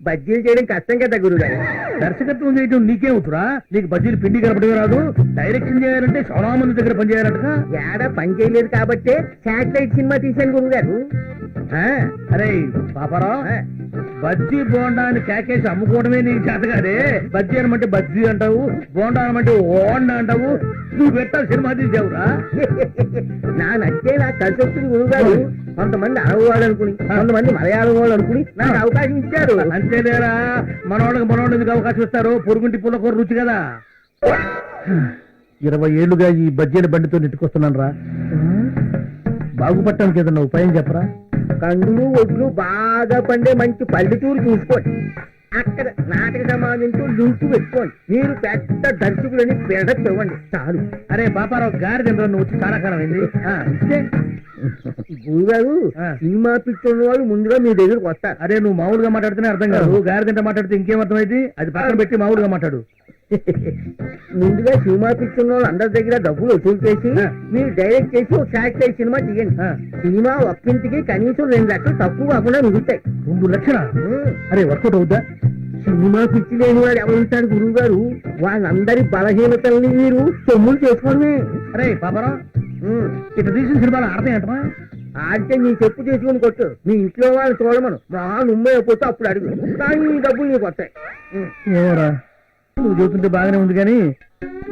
బజ్జీలు చేయడం కష్టం కదా గురుగారు. దర్శకత్వం చేయడం నీకేమవుతురా? నీకు బడ్జీలు పిండి కలపడమే రాదు. డైరెక్షన్ చేయాలంటే చాలా మంది దగ్గర పని చేయాలంటగా. ఏడా పని చేయలేదు కాబట్టి శాటిలైట్ సినిమా తీశాను గురుగారు. అరే పాపారావు, బజ్జీ బోండా అని కేకేసి అమ్ముకోవడమే నీకు చేత కాదే. బజ్జీ అనమంటే బజ్జీ అంటావు, బోండా అనమంటే ఓండా అంటావు. నువ్వు పెట్టా సినిమా తీసావురా? నా నచ్చే నాకు కలిసి వస్తుంది గురుగారు. కొంతమంది అరవ వాళ్ళు అనుకుని, కొంతమంది మలయాళం వాళ్ళు అనుకుని నాకు అవకాశం ఇచ్చారు. అంతేలేరా, మనోళ్ళకి ఎందుకు అవకాశం ఇస్తారు? పొరుగుంటి పుల్లకూర రుచి కదా. 20 ఏళ్లుగా ఈ బజ్జీల బండితో నెట్టుకొస్తున్నాను రా. బాగుపట్టడానికి ఏదన్నా ఉపాయం చెప్పరా? కందులు ఒడ్లు బాగా పండే మంచి పల్లెటూరు చూసుకోండి. అక్కడ నాటక సమాజంతో లింకు పెట్టుకోండి. మీరు పెద్ద దర్శకులని బిల్డప్ ఇవ్వండి చాలు. అరే పాపారావు గారి దగ్గర నువ్వు వచ్చి చాలా కాలం అయింది. గురుగారు, సినిమా పిచ్చున్న వాళ్ళు ముందుగా మీ దగ్గరకు వస్తారు. అరే నువ్వు మామూలుగా మాట్లాడితేనే అర్థం కాదు, గారి తింటే మాట్లాడితే ఇంకేం అర్థమైంది? అది పక్కన పెట్టి మామూలుగా మాట్లాడు. ముందుగా సినిమా పిచ్చున్న వాళ్ళు అందరి దగ్గర డబ్బులు వసూలు చేసి మీరు డైరెక్ట్ చేసి ఒక శాటిలైట్ సినిమా తీయండి. సినిమా ఒక్కింటికి కనీసం 2 లక్షలు తక్కువ కాకుండా మిగులుతాయి. 2 లక్షలా? అరే వర్కౌట్ అవుద్దా? సినిమా పిచ్చి లేని వాడు ఎవరుంటాడు గురువు గారు? వాళ్ళందరి బలహీనతల్ని మీరు సొమ్ములు చేసుకోవడమే. అరే పాపారావు, ఇట్లా తీసిన సినిమాలు ఆడతాయి అంటమా? ఆడితే నీ చెప్పు చేసుకుని కొట్టు. మీ ఇంట్లో వాళ్ళు చూడమను. మా నుమ్మే పోతే అప్పుడు అడుగు. కానీ ఈ డబ్బులు నీకు వస్తాయి. ఏమోరా, నువ్వు చూస్తుంటే బాగానే ఉంది కానీ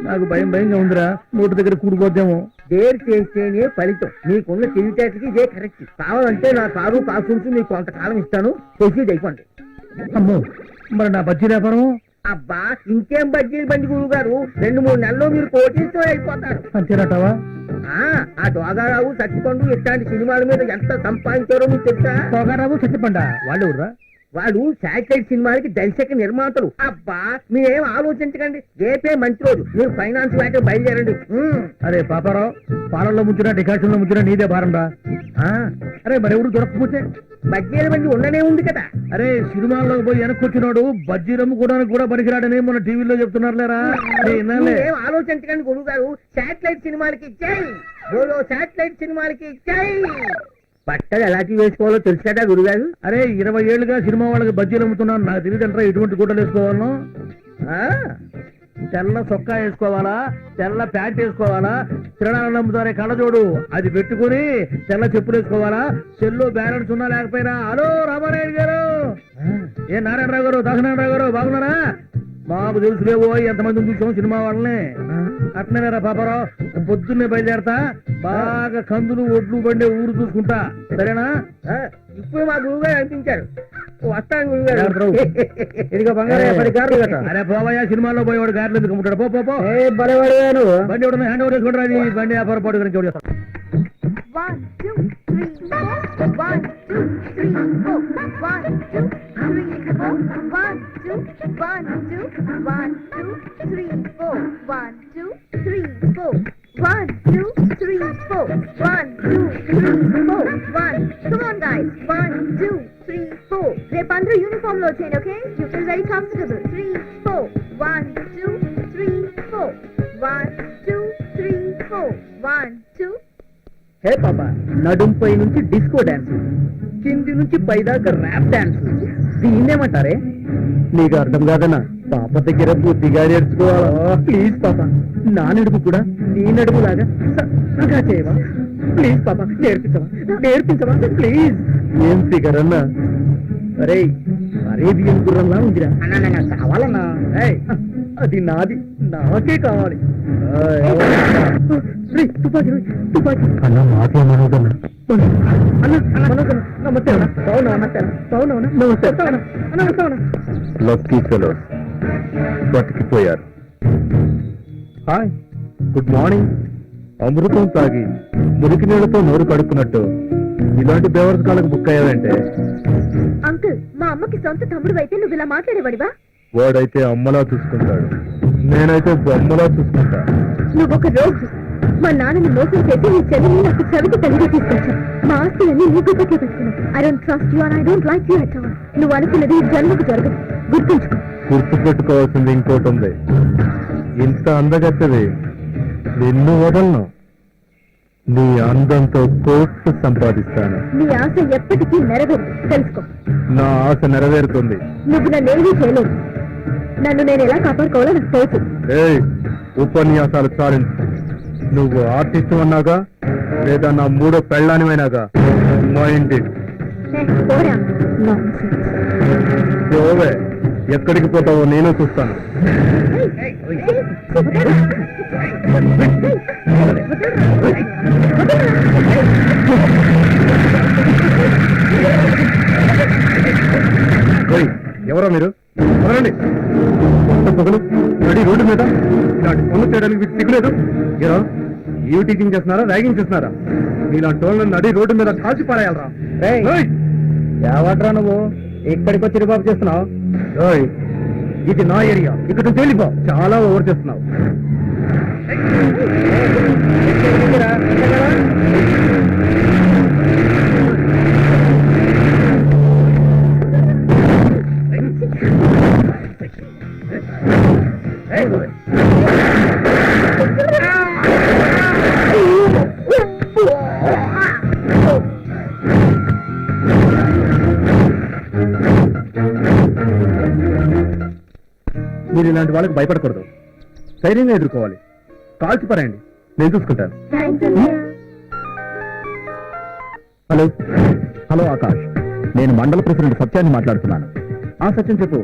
నాకు భయంగా ఉందిరా. నోటి దగ్గర కూడిపోద్దేమో. డేర్ చేస్తేనే ఫలితం. నీకున్న తెలివితేటకి ఇదే కరెక్ట్. కావాలంటే నా కారు కాసుకుంటూ నీకు కొంతకాలం ఇస్తాను. ప్రొసీడ్ అయిపోండి. అమ్మో, మరి నా బజ్జీ వ్యాపారం? అబ్బా, ఇంకేం బజ్జీలు బండి గురువు గారు. 2-3 నెలల్లో మీరు కోటీతో అయిపోతారు. అంతేనటావా? ఆ దోగారావు, సత్తిపండు ఇట్లాంటి సినిమాల మీద ఎంత సంపాదించారో మీకు తెలుసా? దోగారావు, సత్తిపండా వాళ్ళు ఎవరురా? వాళ్ళు శాటిలైట్ సినిమాలకి దర్శక నిర్మాతలు. అబ్బా, మీరేం ఆలోచించకండి. రేపే మంచి రోజు. మీరు ఫైనాన్స్ వ్యాటర్ బయలుదేరండి. అరే పాపారావు, పాలల్లో ముంచినా డికాషన్ లో ముంచినా నీదే భారం రా. అరే మరెవరు దొరకకపోతే? బజ్జీల బండి ఉండనే ఉంది కదా. అరే సినిమాల్లోకి పోయి వెనక్కొచ్చినాడు బజ్జీలు అమ్ముకోవడానికి కూడా పనికిరాడని మొన్న టీవీలో చెప్తున్నారు లేరా? ఏం ఆలోచించకండి గురువు గారు. శాటిలైట్ సినిమాలకి జై బోలో, శాటిలైట్ సినిమాలకి జై. బట్టలు ఎలాంటి వేసుకోవాలో తెలుసు కదా గురుగారు. అరే 20 ఏళ్లుగా సినిమా వాళ్ళకి బజ్జీలు అమ్ముతున్నాను. నాకు తెలియదంటారా ఎటువంటి గుడ్డలు వేసుకోవాలను? తెల్ల చొక్కా వేసుకోవాలా, తెల్ల ప్యాంట్ వేసుకోవాలా, తిరణాలను అమ్ముతారే కళ్ళజోడు అది పెట్టుకుని తెల్ల చెప్పులు వేసుకోవాలా, సెల్లో బ్యాలెన్స్ ఉన్నా లేకపోయినా. హలో రామారాయుడు గారు, ఏ నారాయణరావు గారు, దాసనారాయణరావు గారు బాగున్నారా? మాకు తెలుసులేవో ఎంతమందిని చూసాం సినిమా వాళ్ళని. అట్నేరా పాపారావు, పొద్దున్నే బయలుదేరతా. బాగా కందులు ఒడ్లు బండే ఊరు చూసుకుంటా, సరేనా? ఇప్పుడు మా గురువు గారు అనిపించారు. వస్తాను గురువు గారు. అరే పోవయ్యా, సినిమాలో పోయేవాడు గారెలు ఎందుకు అమ్ముతాడు? పో బలవాడు బండి ఎవడన్నా హ్యాండ్ ఓవర్ చేసుకుంటారా? అది బండి వ్యాపారం పాటు గురించి ఎవరు చేస్తారు? 1 2 3 4 1 2 3 4 1 2 3 4 1 2 1 2 1 2 3 4 1 2 3 4 1 2 3 4 1 2 3 4 1. Come on guys, 1 2 3 4. రేపు అందరూ యూనిఫామ్ లో వచ్చేయండి. Okay, you feel very comfortable. 3 4 1 2 3 4 1 2 3 4 1 2. హే పాపా, నడుంపై నుంచి డిస్కో డాన్స్, కింది నుంచి పైదాకా ర్యాప్ డాన్స్. దీన్నేమంటారే? నీకు అర్థం కాదన్నా, పాప దగ్గర బుద్ధిగా నేర్చుకోవాలా ప్లీజ్ పాప నా నడుపు కూడా నీ నడుపు లాగా సగా చేయవా ప్లీజ్ పాప నేర్పించవా ప్లీజ్ ఏం ఫిగర్ అన్నా అరే అరేబియన్ గుర్రంలా ఉందిరా అన్నా నేను కావాలన్నా ఏయ్, అది నాది నాకే కావాలి తుపాకీ అన్న మాకే మనోదన్నా నమస్తే లక్కీ ఫెలో బతికిపోయారు హాయ్ గుడ్ మార్నింగ్ అమృతం తాగి మురికి నీళ్లతో నోరు కడుక్కున్నట్టు ఇలాంటి బేవర్స్ కాలకు బుక్ అయ్యావంటే అంకుల్ మా అమ్మకి సొంత తమ్ముడు అయితే నువ్వు ఇలా మాట్లాడేవాడివా వాడైతే అమ్మలా చూసుకుంటాడు నేనైతే బొమ్మలా చూసుకుంటా నువ్వొక రోగు మా నాన్నని మోసం చేసి నీ చెల్లిని నాకు చవికి తల్లిగా తీసుకొచ్చా మా ఆస్తులన్నీ నీ గుప్పకే పెట్టుకున్నావు I don't trust you and I don't like you at all నువ్వు అనుకున్నది ఈ జన్మకు జరగదు గుర్తుంచుకో గుర్తు పెట్టుకోవాల్సింది ఇంకోటి ఉంది ఇంత అందగత్తది నిన్ను వదలను నీ అందంతో కోట్లు సంపాదిస్తాను నీ ఆశ ఎప్పటికీ నెరవేరు తెలుసుకో నా ఆశ నెరవేరుతుంది నువ్వు నన్నేమీ చేయలేవు నన్ను నేను ఎలా కాపాడుకోవాలో నాకు తెలుసు ఏయ్ ఉపన్యాసాలు చాలించు నువ్వు ఆర్టిస్ట్ అన్నాగా లేదా నా మూడో పెళ్ళానివైనాగా మైండ్ ఇట్ పోరా ఓవే ఎక్కడికి పోతావో నేను చూస్తాను ఎవరో మీరు ఎవరండి పొగలు రెడీ రోడ్డు మీద ఇలాంటి పనులు చేయడానికి మీకు సిగ్గులేదు ఏరో ఈవ్ టీచింగ్ చేస్తున్నారా ర్యాగింగ్ చేస్తున్నారా మీలాంటి వాళ్ళని నడి రోడ్డు మీద కాల్చి పారేయాలరా ఏవట్రా నువ్వు ఇక్కడికి వచ్చి రిబాబు చేస్తున్నావు ఇది నా ఏరియా ఇక్కడ నుంచి వెళ్ళిపో చాలా ఓవర్ చేస్తున్నావు మీరు ఇలాంటి వాళ్ళకి భయపడకూడదు ధైర్యంగా ఎదుర్కోవాలి కాల్చి పారేయండి నేను చూసుకుంటాను హలో హలో ఆకాష్ నేను మండల ప్రెసిడెంట్ సత్యాన్ని మాట్లాడుతున్నాను ఆ సత్యం చెప్పు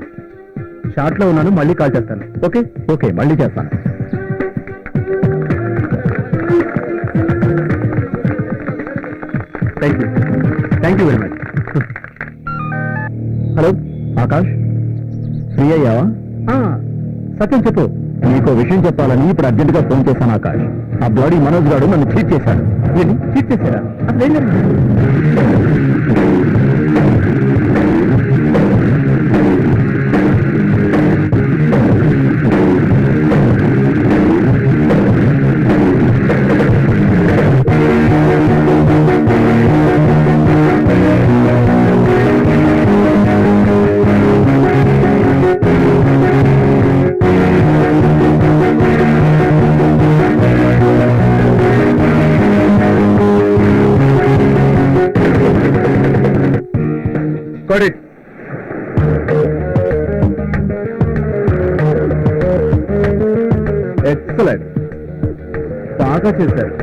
షార్ట్ లో ఉన్నాను మళ్ళీ కాల్ చేస్తాను ఓకే ఓకే మళ్ళీ చేస్తాను thank you very much hello Akash free అయ్యావా సత్యం చెప్పు నీకో విషయం చెప్పాలని ఇప్పుడు అర్జెంట్ గా ఫోన్ చేశాను ఆకాష్ ఆ బ్లాడీ మనోజ్ గారు నన్ను చీట్ చేశాడు చీట్ చేశారా అసలు ఏం జరిగింది ఎక్సలెంట్ బాగా చేశారు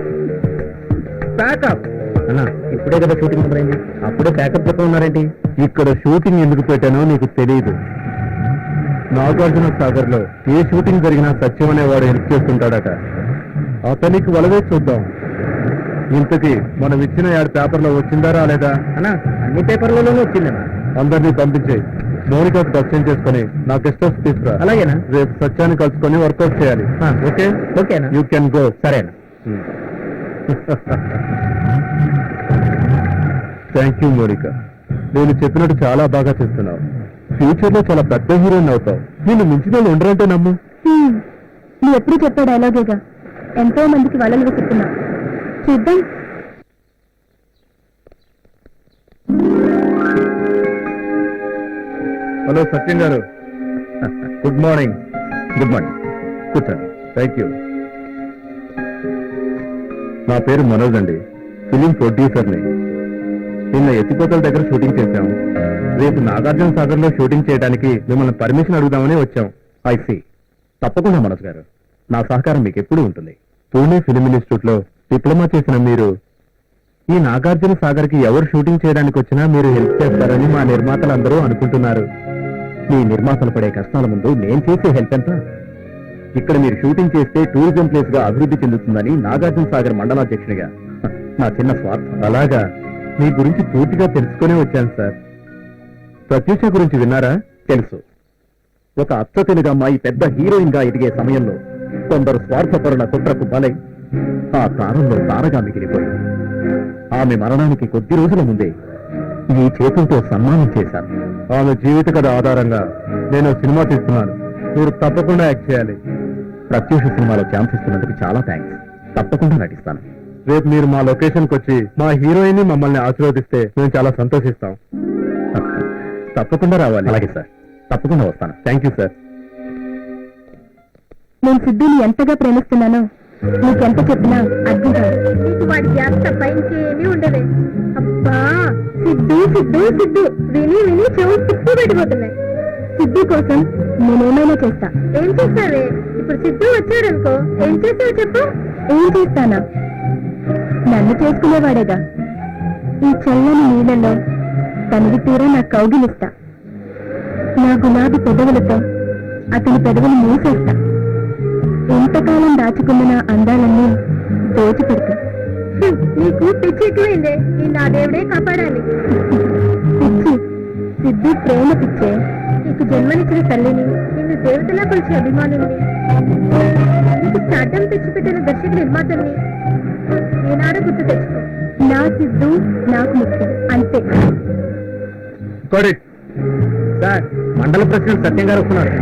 ప్యాకప్ అన్నా ఇప్పుడే కదా షూటింగ్ మొదలైంది అప్పుడే ప్యాకప్ చెప్ప ఉన్నారేంటి ఇక్కడ షూటింగ్ ఎందుకు పెట్టానో నీకు తెలియదు నాగార్జున సాగర్ లో ఏ షూటింగ్ జరిగినా సత్యం అనేవాడు హెల్ప్ చేస్తుంటాడట అతనికి వలవే చూద్దాం ఇంతకీ మనం ఇచ్చిన యాడ్ పేపర్లో వచ్చిందా రాలేదా అన్నా అన్ని పేపర్లలోనే వచ్చిందన్నా అందరినీ పంపించేయి మౌనిక దర్శనం చేసుకుని నా గెస్ట్ హౌస్ తీసుకురా అలాగేనా రేపు సత్యాన్ని కలుసుకొని వర్కౌట్ చేయాలి ఓకే ఓకేనా యూ కెన్ గో సరేనా థ్యాంక్ యూ మౌనిక నేను చెప్పినట్టు చాలా బాగా చేస్తున్నావు ఫ్యూచర్ లో చాలా పెద్ద హీరోయిన్ అవుతావు నేను మించిన వాళ్ళు ఉండరంటే నమ్ము నువ్వు ఎప్పుడు చెప్పాడు అలాగేగా ఎంతో మందికి వలలు వెతుకుతున్నా చూద్దాం హలో సత్యం గారు గుడ్ మార్నింగ్ కూర్చోండి థ్యాంక్ యూ నా పేరు మనోజ్ అండి ఫిలిం ప్రొడ్యూసర్ని నిన్న ఎత్తిపోతల దగ్గర షూటింగ్ చేశాం రేపు నాగార్జున సాగర్ లో షూటింగ్ చేయడానికి మిమ్మల్ని పర్మిషన్ అడుగుదామని వచ్చాం ఐ సీ. తప్పకుండా మనోజ్ గారు, నా సహకారం మీకు ఎప్పుడూ ఉంటుంది. పూణే ఫిలిం ఇన్స్టిట్యూట్ లో డిప్లొమా చేసిన మీరు ఈ నాగార్జున సాగర్ కి ఎవరు షూటింగ్ చేయడానికి వచ్చినా మీరు హెల్ప్ చేస్తారని మా నిర్మాతలందరూ అనుకుంటున్నారు. మీ నిర్మాతలు పడే కష్టాల ముందు నేను చేసే హెల్ప్ ఎంత? ఇక్కడ మీరు షూటింగ్ చేస్తే టూరిజం ప్లేస్ గా అభివృద్ధి చెందుతుందని నాగార్జున సాగర్ మండలాధ్యక్షుడిగా నా చిన్న స్వార్థం. అలాగా మీ గురించి పూర్తిగా తెలుసుకునే వచ్చాను సార్. ప్రత్యూష గురించి విన్నారా? తెలుసు. ఒక అచ్చ తెలుగు అమ్మాయి పెద్ద హీరోయిన్ గా ఎదిగే సమయంలో కొందరు స్వార్థపరుల కుట్రకు బలై ఆ తారంలో తారగా మిగిలిపోయింది. ఆమె మరణానికి కొద్ది రోజుల ముందే ఈ చేతులతో సన్మానం చేశాను. ఆమె జీవిత కథ ఆధారంగా నేను సినిమా తీస్తున్నాను. మీరు తప్పకుండా యాక్ట్ చేయాలి. ప్రత్యూష సినిమాలో ఛాన్స్ ఇస్తున్నందుకు చాలా థ్యాంక్స్. తప్పకుండా నటిస్తాను. రేపు మీరు మా లొకేషన్కి వచ్చి మా హీరోయిన్ ని మమ్మల్ని ఆశీర్వదిస్తే మేము చాలా సంతోషిస్తాం. తప్పకుండా రావాలి. అలాగే సార్, తప్పకుండా వస్తాను. Thank you sir. నేను సిద్ధుని ఎంతగా ప్రేమిస్తున్నానో నీకెంత చెప్పినా అర్థం కాదు. నీకు వాడి గ్యాస్ తప్ప ఇంకేమీ ఉండదే. అబ్బా సిద్ధు సిద్ధు సిద్ధు విని విని చెవు తిప్పి పెట్టిపోతున్నాయి. సిద్ధు కోసం నేనేమైనా చేస్తా. ఏం చేస్తావే? ఇప్పుడు సిద్ధు వచ్చాడనుకో, ఏం చేస్తావు చెప్పు? ఏం చేస్తానా? నన్ను చేసుకునేవాడేగా. ఈ చల్లని నీళ్ళలో తనివి తీరా నా కౌగిలిస్తా. నా గులాబీ పెదవులతో అతని పెదవులు మూసేస్తా. ఎంతకాలం దాచుకున్న నా అందాలన్నీ దోచిపెడతా. నీకు పిచ్చి ఎక్కువైందే. నిన్ను ఆ దేవుడే కాపాడాలి. పిచ్చి సిద్ధు ప్రేమ పిచ్చే. నీకు జన్మనిచ్చిన తల్లిని, నిన్ను దేవతలా కొలిచే అభిమానుల్ని, నీకు స్టార్టం తెచ్చిపెట్టిన దర్శక నిర్మాతల్ని ఏనాడో గుర్తు తెచ్చుకో. నా సిద్ధు నాకు ముఖ్యం అంతే. సార్, మండల ప్రెసిడెంట్ సత్యం గారు వస్తున్నారు.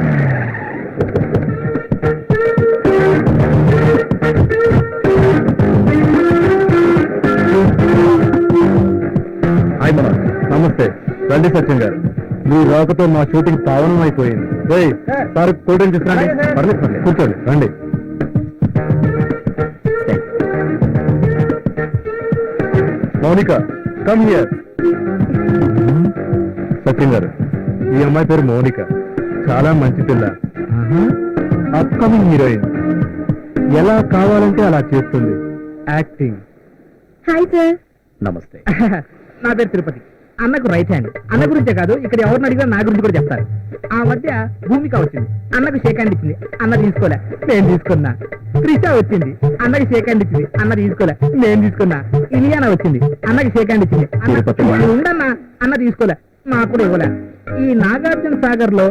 హాయ్ మనోజ్. నమస్తే. రండి సత్యం గారు. మీ రాకతో మా షూటింగ్ పావనం అయిపోయింది. సార్ కూల్ డ్రింక్ తీసుకురండి. పర్లేదు పర్లేదు, కూర్చోండి. రండి. Mounika, come here. సత్యం గారు, ఈ అమ్మాయి పేరు మౌనిక. చాలా మంచి పిల్ల. Upcoming heroine. ఎలా కావాలంటే అలా చేస్తుంది యాక్టింగ్. Hi sir. నమస్తే. నా పేరు తిరుపతి. అన్నకు రైట్ హ్యాండ్. అన్న గురించే కాదు, ఇక్కడ ఎవరిని అడిగినా నా గురించి కూడా చెప్తారు. ఆ మధ్య భూమిక వచ్చింది, అన్నకు షేక్ హ్యాండ్ ఇచ్చింది, అన్న తీసుకోలే, నేను తీసుకున్నా. త్రిష వచ్చింది, అన్నకి షేక్ హ్యాండ్ ఇచ్చింది, అన్న తీసుకోలే, నేను తీసుకున్నా. ఇలియానా వచ్చింది, అన్నకి షేక్ హ్యాండ్ ఇచ్చింది, ఉండన్నా, అన్న తీసుకోలే, నాకు కూడా ఇవ్వలే. ఈ నాగార్జున సాగర్ లో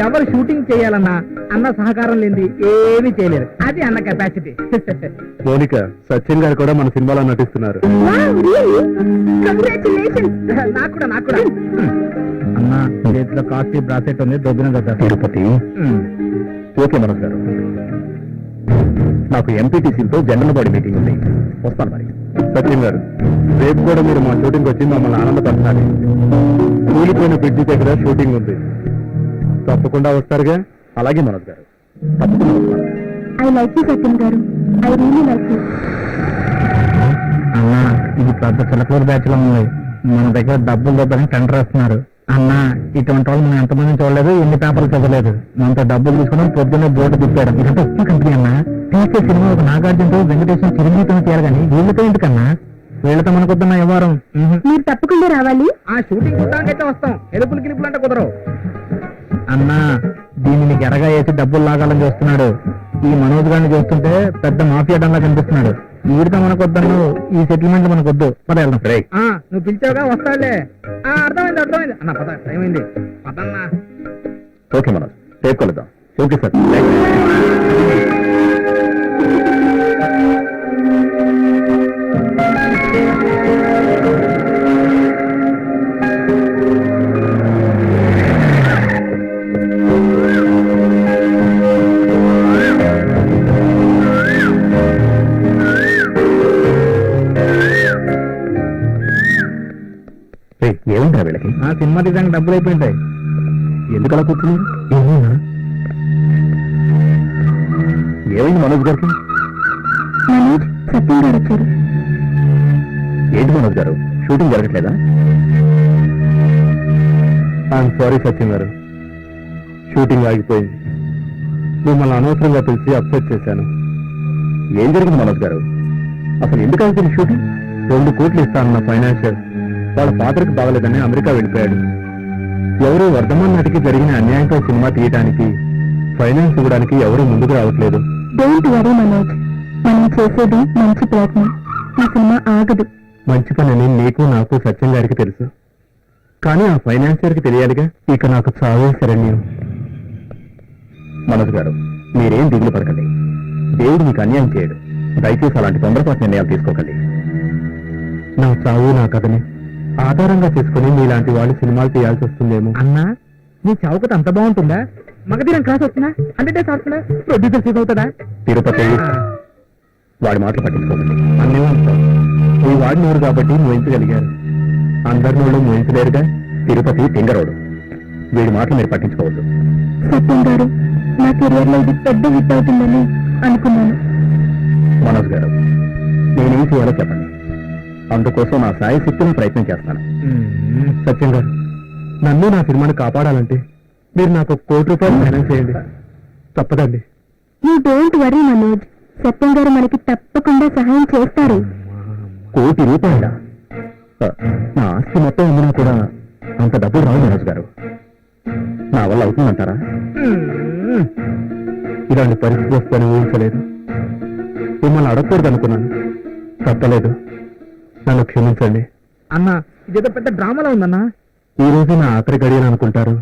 ఎవరు షూటింగ్ చేయాలన్నా అన్న సహకారం లేనిది ఏమీ చేయలేదు. అది అన్న కెపాసిటీ. మౌనిక, సత్యం గారు కూడా మన సినిమాలో నటిస్తున్నారు. నాకు కూడా అన్న చేతిలో కాస్ట్లీ బ్రాసెట్ ఉంది, దొబ్బిన కదా. తిరుపతి. ఓకే మనోజ్ గారు, నాకు ఎంపీటీసీలతో జనరల్ బాడీ మీటింగ్ ఉంది, వస్తాను మరి. సత్యం గారు, రేపు కూడా మీరు మా షూటింగ్ వచ్చి మమ్మల్ని ఆనందపరచాలి. కూలిపోయిన బ్రిడ్జి దగ్గర షూటింగ్ ఉంది, తప్పకుండా వస్తారుగా? అలాగే మనోజ్ గారు, తప్పకుండా వస్తాను. ఐ లైక్ యూ సత్యం గారు. I really like you. అన్న, ఇది పెద్ద చిలకూరు బ్యాచ్ లో ఉంది. మన దగ్గర డబ్బులు దొబ్బని టెండర్ వేస్తున్నారు. అన్న, ఇటువంటి వాళ్ళు మనం ఎంతమంది చూడలేదు, ఎన్ని పేపర్లు చదవలేదు. మనతో డబ్బులు తీసుకున్నాం, పొద్దున్నే బోర్డు తిప్పాడు. ఇదంతా వచ్చిన కంపెనీ అన్న. తీసే సినిమా ఒక నాగార్జునతో వెంకటేశ్వర చిరంజీవితో చేయాలి కానీ వీళ్ళతో ఎందుకన్నా? వీళ్ళతో మనకొద్దున్న వ్యవహారం. మీరు తప్పకుండా రావాలి. ఆ షూటింగ్ చూడడానికైతే వస్తాం, ఎలుపులు గిలుపులు అంటే కుదరవు. అన్నా, దీన్ని ఎరగా వేసి డబ్బులు లాగాలని చూస్తున్నాడు. ఈ మనోజ్ గారిని చూస్తుంటే పెద్ద మాఫియా డంలా కనిపిస్తున్నాడు. వీడితో మనకొద్దను, ఈ సెటిల్మెంట్ మనకొద్దు. పద వెళ్దాం. నువ్వు పిలిచావుగా, వస్తావులే. అర్థమైంది అన్న, పద, టైం అయింది. పదన్నా. ఓకే మనోజ్, రేపు కలుద్దాం. Okay sir. ఏముంటా వీళ్ళకి? ఆ సినిమా తీసానికి డబ్బులు అయిపోయింటాయి. ఎందుకు అలా కూర్చున్నారు? ఏమైంది మనోజ్ గారికి? మనోజ్, సత్యం గారు వచ్చారు. ఏంటి మనోజ్ గారు, షూటింగ్ జరగట్లేదా? ఐఎమ్ సారీ సత్యం గారు, షూటింగ్ ఆగిపోయింది. మిమ్మల్ని అనవసరంగా పిలిచి అప్సెట్ చేశాను. ఏం జరిగింది మనోజ్ గారు? అసలు ఎందుకు అవుతుంది షూటింగ్? 2 కోట్లు ఇస్తానన్న ఫైనాన్షియల్ వాళ్ళ ఫాదర్కి బాగలేదని అమెరికా వెళ్ళిపోయాడు. ఎవరు వర్ధమాన్ నటికి జరిగిన అన్యాయంతో సినిమా తీయడానికి ఫైనాన్స్ ఇవ్వడానికి ఎవరు ముందుకు రావట్లేదు. డోంట్ వరీ మనోజ్, మనం చేసేది మంచి ప్రయత్నం. ఈ సినిమా ఆగదు. మంచి పనని నీకు నాకు సత్యం గారికి తెలుసు, కానీ ఆ ఫైనాన్షియర్కి తెలియాలిగా. ఇక నాకు చావే శరణ్యం. మనోజ్ గారు, మీరేం దిగులు పడకండి. దేవుడు మీకు అన్యాయం చేయడు. దయచేసి అలాంటి తొందరపాటు నిర్ణయాలు తీసుకోకండి. నా చావు నా కథని ఆధారంగా చేసుకుని మీలాంటి వాళ్ళు సినిమాలు తీయాల్సి వస్తుందేమో. అన్నా నీ చౌకత అంత బాగుంటుందా? మగధీరం క్లాస్ వస్తుందా? 100 days ఆడుతుందా? ప్రొడ్యూసర్ సీట్ అవుతుందా? తిరుపతి వాడి మాటలు పట్టించుకోకండి. అన్నీ ఉంటాం. ఈ వాడి నోరు కాబట్టి మోయించగలిగారు. అందరి నోళ్ళు మోయించలేరుగా. తిరుపతి తింగరోడు. వీడి మాటలు మీరు పట్టించుకోవద్దు. సత్యం గారు, నా కెరియర్ లో ఇది పెద్ద హిట్ అవుతుందని అనుకున్నాను. మనోజ్ గారు, నేనేం చేయాలో చెప్పండి. అందుకోసం నా సాయి శక్తిని ప్రయత్నం చేస్తాను. సత్యం గారు, నన్ను నా సినిమాని కాపాడాలంటే మీరు నాకు 1 కోటి రూపాయలు ఫైనాన్స్ చేయండి. తప్పదండి. యూ డోంట్ వరీ మనోజ్, సత్యం గారు మనకి తప్పకుండా సహాయం చేస్తారు. 1 కోటి రూపాయలా? నా ఆస్తి మొత్తం అమ్మినా కూడా అంత డబ్బులు రావు మనోజ్ గారు. నా వల్ల అవుతుందంటారా? ఇలాంటి పరిస్థితి వస్తుందని ఊహించలేదు. మిమ్మల్ని అడగకూడదు అనుకున్నాను. తప్పలేదు. నన్ను క్షమించండి. అన్నా ఇదేదో పెద్ద డ్రామాలో ఉందన్నా. ఈ రోజు నా ఆఖరి గడియలు అనుకుంటారు,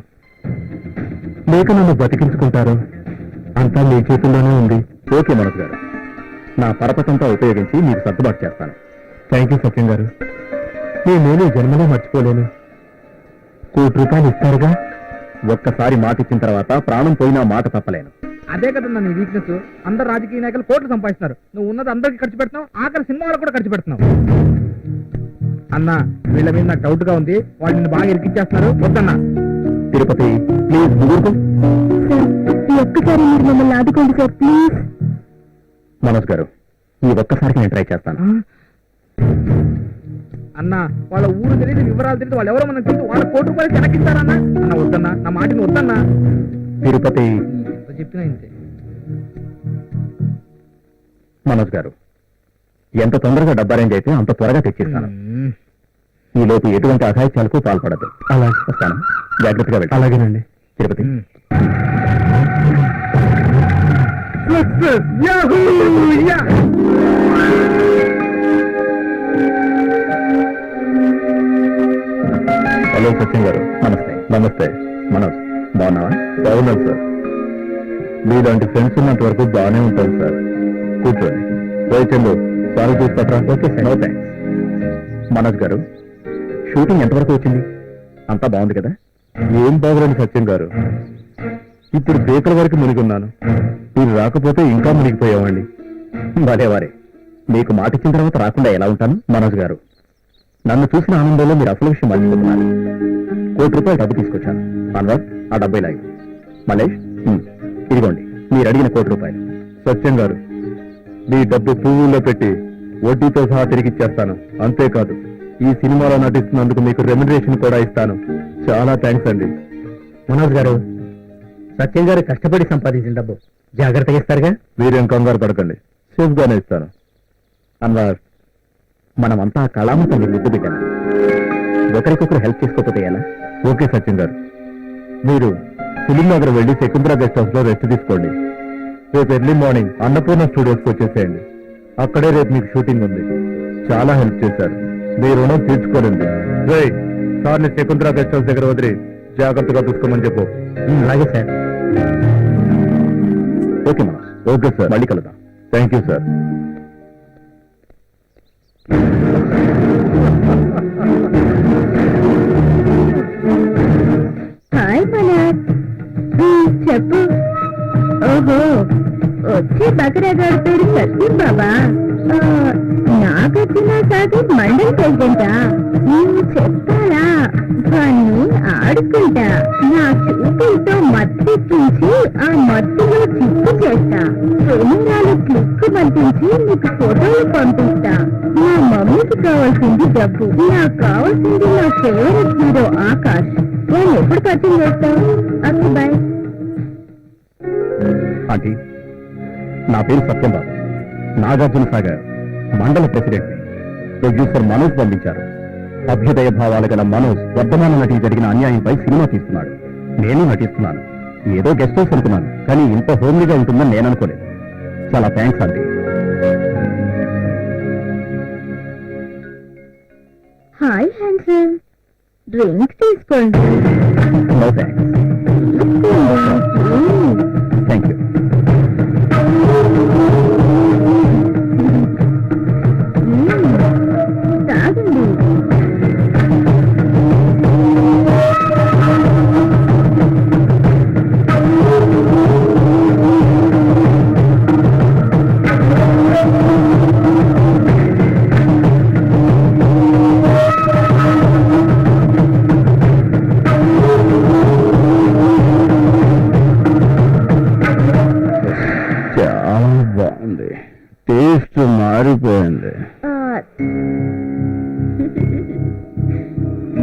లేక నన్ను బతికించుకుంటారు. అంతా మీ చేతుల్లోనే ఉంది. ఓకే మనోజ్ గారు, నా పరపతంతా ఉపయోగించి మీకు సర్దుబాటు చేస్తాను. థ్యాంక్ యూ సత్యం గారు. మీ మేలు జన్మలో మర్చిపోలేను. 1 కోటి రూపాయలు ఇస్తారుగా? ఒక్కసారి మాట ఇచ్చిన తర్వాత ప్రాణం పోయినా మాట తప్పలేను. అదే కదన్నా నీ వీక్నెస్. అందరు రాజకీయ నాయకులు కోట్లు సంపాదిస్తున్నారు. నువ్వు ఉన్నది అందరికి ఖర్చు పెడుతున్నావు, ఆఖరి సినిమా వాళ్ళకు కూడా ఖర్చు పెడుతున్నావు. అన్నా వీళ్ళ మీద నాకు డౌట్ గా ఉంది. వాళ్ళు నిన్ను బాగా ఇరికిచ్చేస్తున్నారు. వద్దన్నా. తిరుపతి ప్లీజ్ ఊరుకో. సార్, ఈ ఒక్కసారి మీరు మమ్మల్ని ఆదుకోండి సార్, ప్లీజ్. మనోజ్ గారు, ఈ ఒక్కసారికి నేను ట్రై చేస్తాను. అన్నా వాళ్ళ ఊరు తెలియదు, వివరాలు తెలియదు, వాళ్ళు ఎవరో మనకు తెలియదు. వాళ్ళ 1 కోటి రూపాయలు వెనకిస్తారన్నా. అన్న వద్దన్నా, నా మాటని వద్దన్నా. తిరుపతి ఎంత చెప్పినా ఇంతే. మనోజ్ గారు, ఎంత తొందరగా డబ్బు అరేంజ్ అయితే అంత త్వరగా తెచ్చిస్తాను. ఈ లోపు ఎటువంటి అఘాయిత్యాలకు పాల్పడదు. అలా వస్తాను. జాగ్రత్తగా వెళ్ళి. అలాగేనండి. తిరుపతి హలో సత్యం గారు, నమస్తే. నమస్తే మనోజ్, బాగున్నావా? బాగున్నాను సార్. మీలాంటి ఫ్రెండ్స్ ఉన్నంత వరకు బాగానే ఉంటాను సార్. కూర్చోండి. చందు సార్ చూస్తారా? Okay sir. No thanks. Manoj గారు, షూటింగ్ ఎంతవరకు వచ్చింది? అంతా బాగుంది కదా? ఏం బాగుంది సత్యం గారు. ఇప్పుడు పేపర్ వరకు మునిగున్నాను. మీరు రాకపోతే ఇంకా మునిగిపోయామండి. వారే మీకు మాట ఇచ్చిన తర్వాత రాకుండా ఎలా ఉంటాను? మనోజ్ గారు, నన్ను చూసిన ఆనందంలో మీరు అసలు విషయం మర్చిపోతున్నారు. 1 కోటి రూపాయలు డబ్బు తీసుకొచ్చాను. అన్వర్, ఆ డబ్బు ఇలాగే. మలేష్, ఇదిగోండి మీరు అడిగిన 1 కోటి రూపాయలు. సత్యం గారు, మీ డబ్బు పువ్వుల్లో పెట్టి వడ్డీతో సహా తిరిగిచ్చేస్తాను. అంతేకాదు, ఈ సినిమాలో నటిస్తున్నందుకు మీకు రెమ్యునరేషన్ కూడా ఇస్తాను. చాలా థ్యాంక్స్ అండి. మనోజ్ గారు, సత్యం గారు కష్టపడి సంపాదించిన డబ్బు జాగ్రత్తగా ఇస్తారుగా? మీరేం కంగారు పడకండి, సేఫ్ గానే ఇస్తాను. అన్వర్, మనమంతా కళామతల్ని ముద్దు పెట్టాను. ఒకరికొకరు హెల్ప్ చేసుకోకపోతే ఎలా? ఓకే సత్యం గారు, మీరు ఫిలిం నగర్ వెళ్ళి శకుంతల గెస్ట్ హౌస్ లో రెస్ట్ తీసుకోండి. రేపు ఎర్లీ మార్నింగ్ అన్నపూర్ణ స్టూడియోస్కి వచ్చేసేయండి. అక్కడే రేపు మీకు షూటింగ్ ఉంది. చాలా హెల్ప్ చేశారు. మీ రుణం తీర్చుకోలేదు. సార్ని శకుంతల గెస్ట్ హౌస్ దగ్గర వదిలి జాగ్రత్తగా చూసుకోమని చెప్పు. అలాగే సార్. ఓకే మా. ఓకే సార్, మళ్ళీ కలుద్దాం. Thank you sir. Hi Manoj, చెప్పు. ఓహో, వచ్చే బకరాగాడి పేరు సత్యం బాబా. నాకొచ్చిన సాగు మండలి ప్రెసిడెంటా? నేను చెప్తారా? వాణ్ణి ఆడుకుంటా. నా చూపులతో మత్తెక్కించి ఆ మత్తులో చిక్కు చేస్తా. కెమెరాలు క్లిక్కు పంపించి నీకు ఫోటోలు పంపిస్తా. నా మమ్మీకి కావాల్సింది డబ్బు, నాకు కావాల్సింది నా ఫేవరెట్ హీరో ఆకాష్. నేను ఎప్పుడు పరిచయం చేస్తావు? Okay bye. ఆంటీ, నా పేరు సత్యంబాబు, నాగార్జున సాగర్ మండల ప్రెసిడెంట్. ప్రొడ్యూసర్ మనోజ్ పంపించారు. అభ్యుదయ భావాలు గల మనోజ్ వర్ధమాన నటికి జరిగిన అన్యాయంపై సినిమా తీస్తున్నాడు. నేను నటిస్తున్నాను. ఏదో గెస్ట్ హౌస్ అనుకున్నాను, కానీ ఇంత హోమ్లీగా ఉంటుందని నేను అనుకోలేదు. చాలా thanks aunty. Hi handsome, drink తీసుకోండి. No thanks. తీసుకోండి.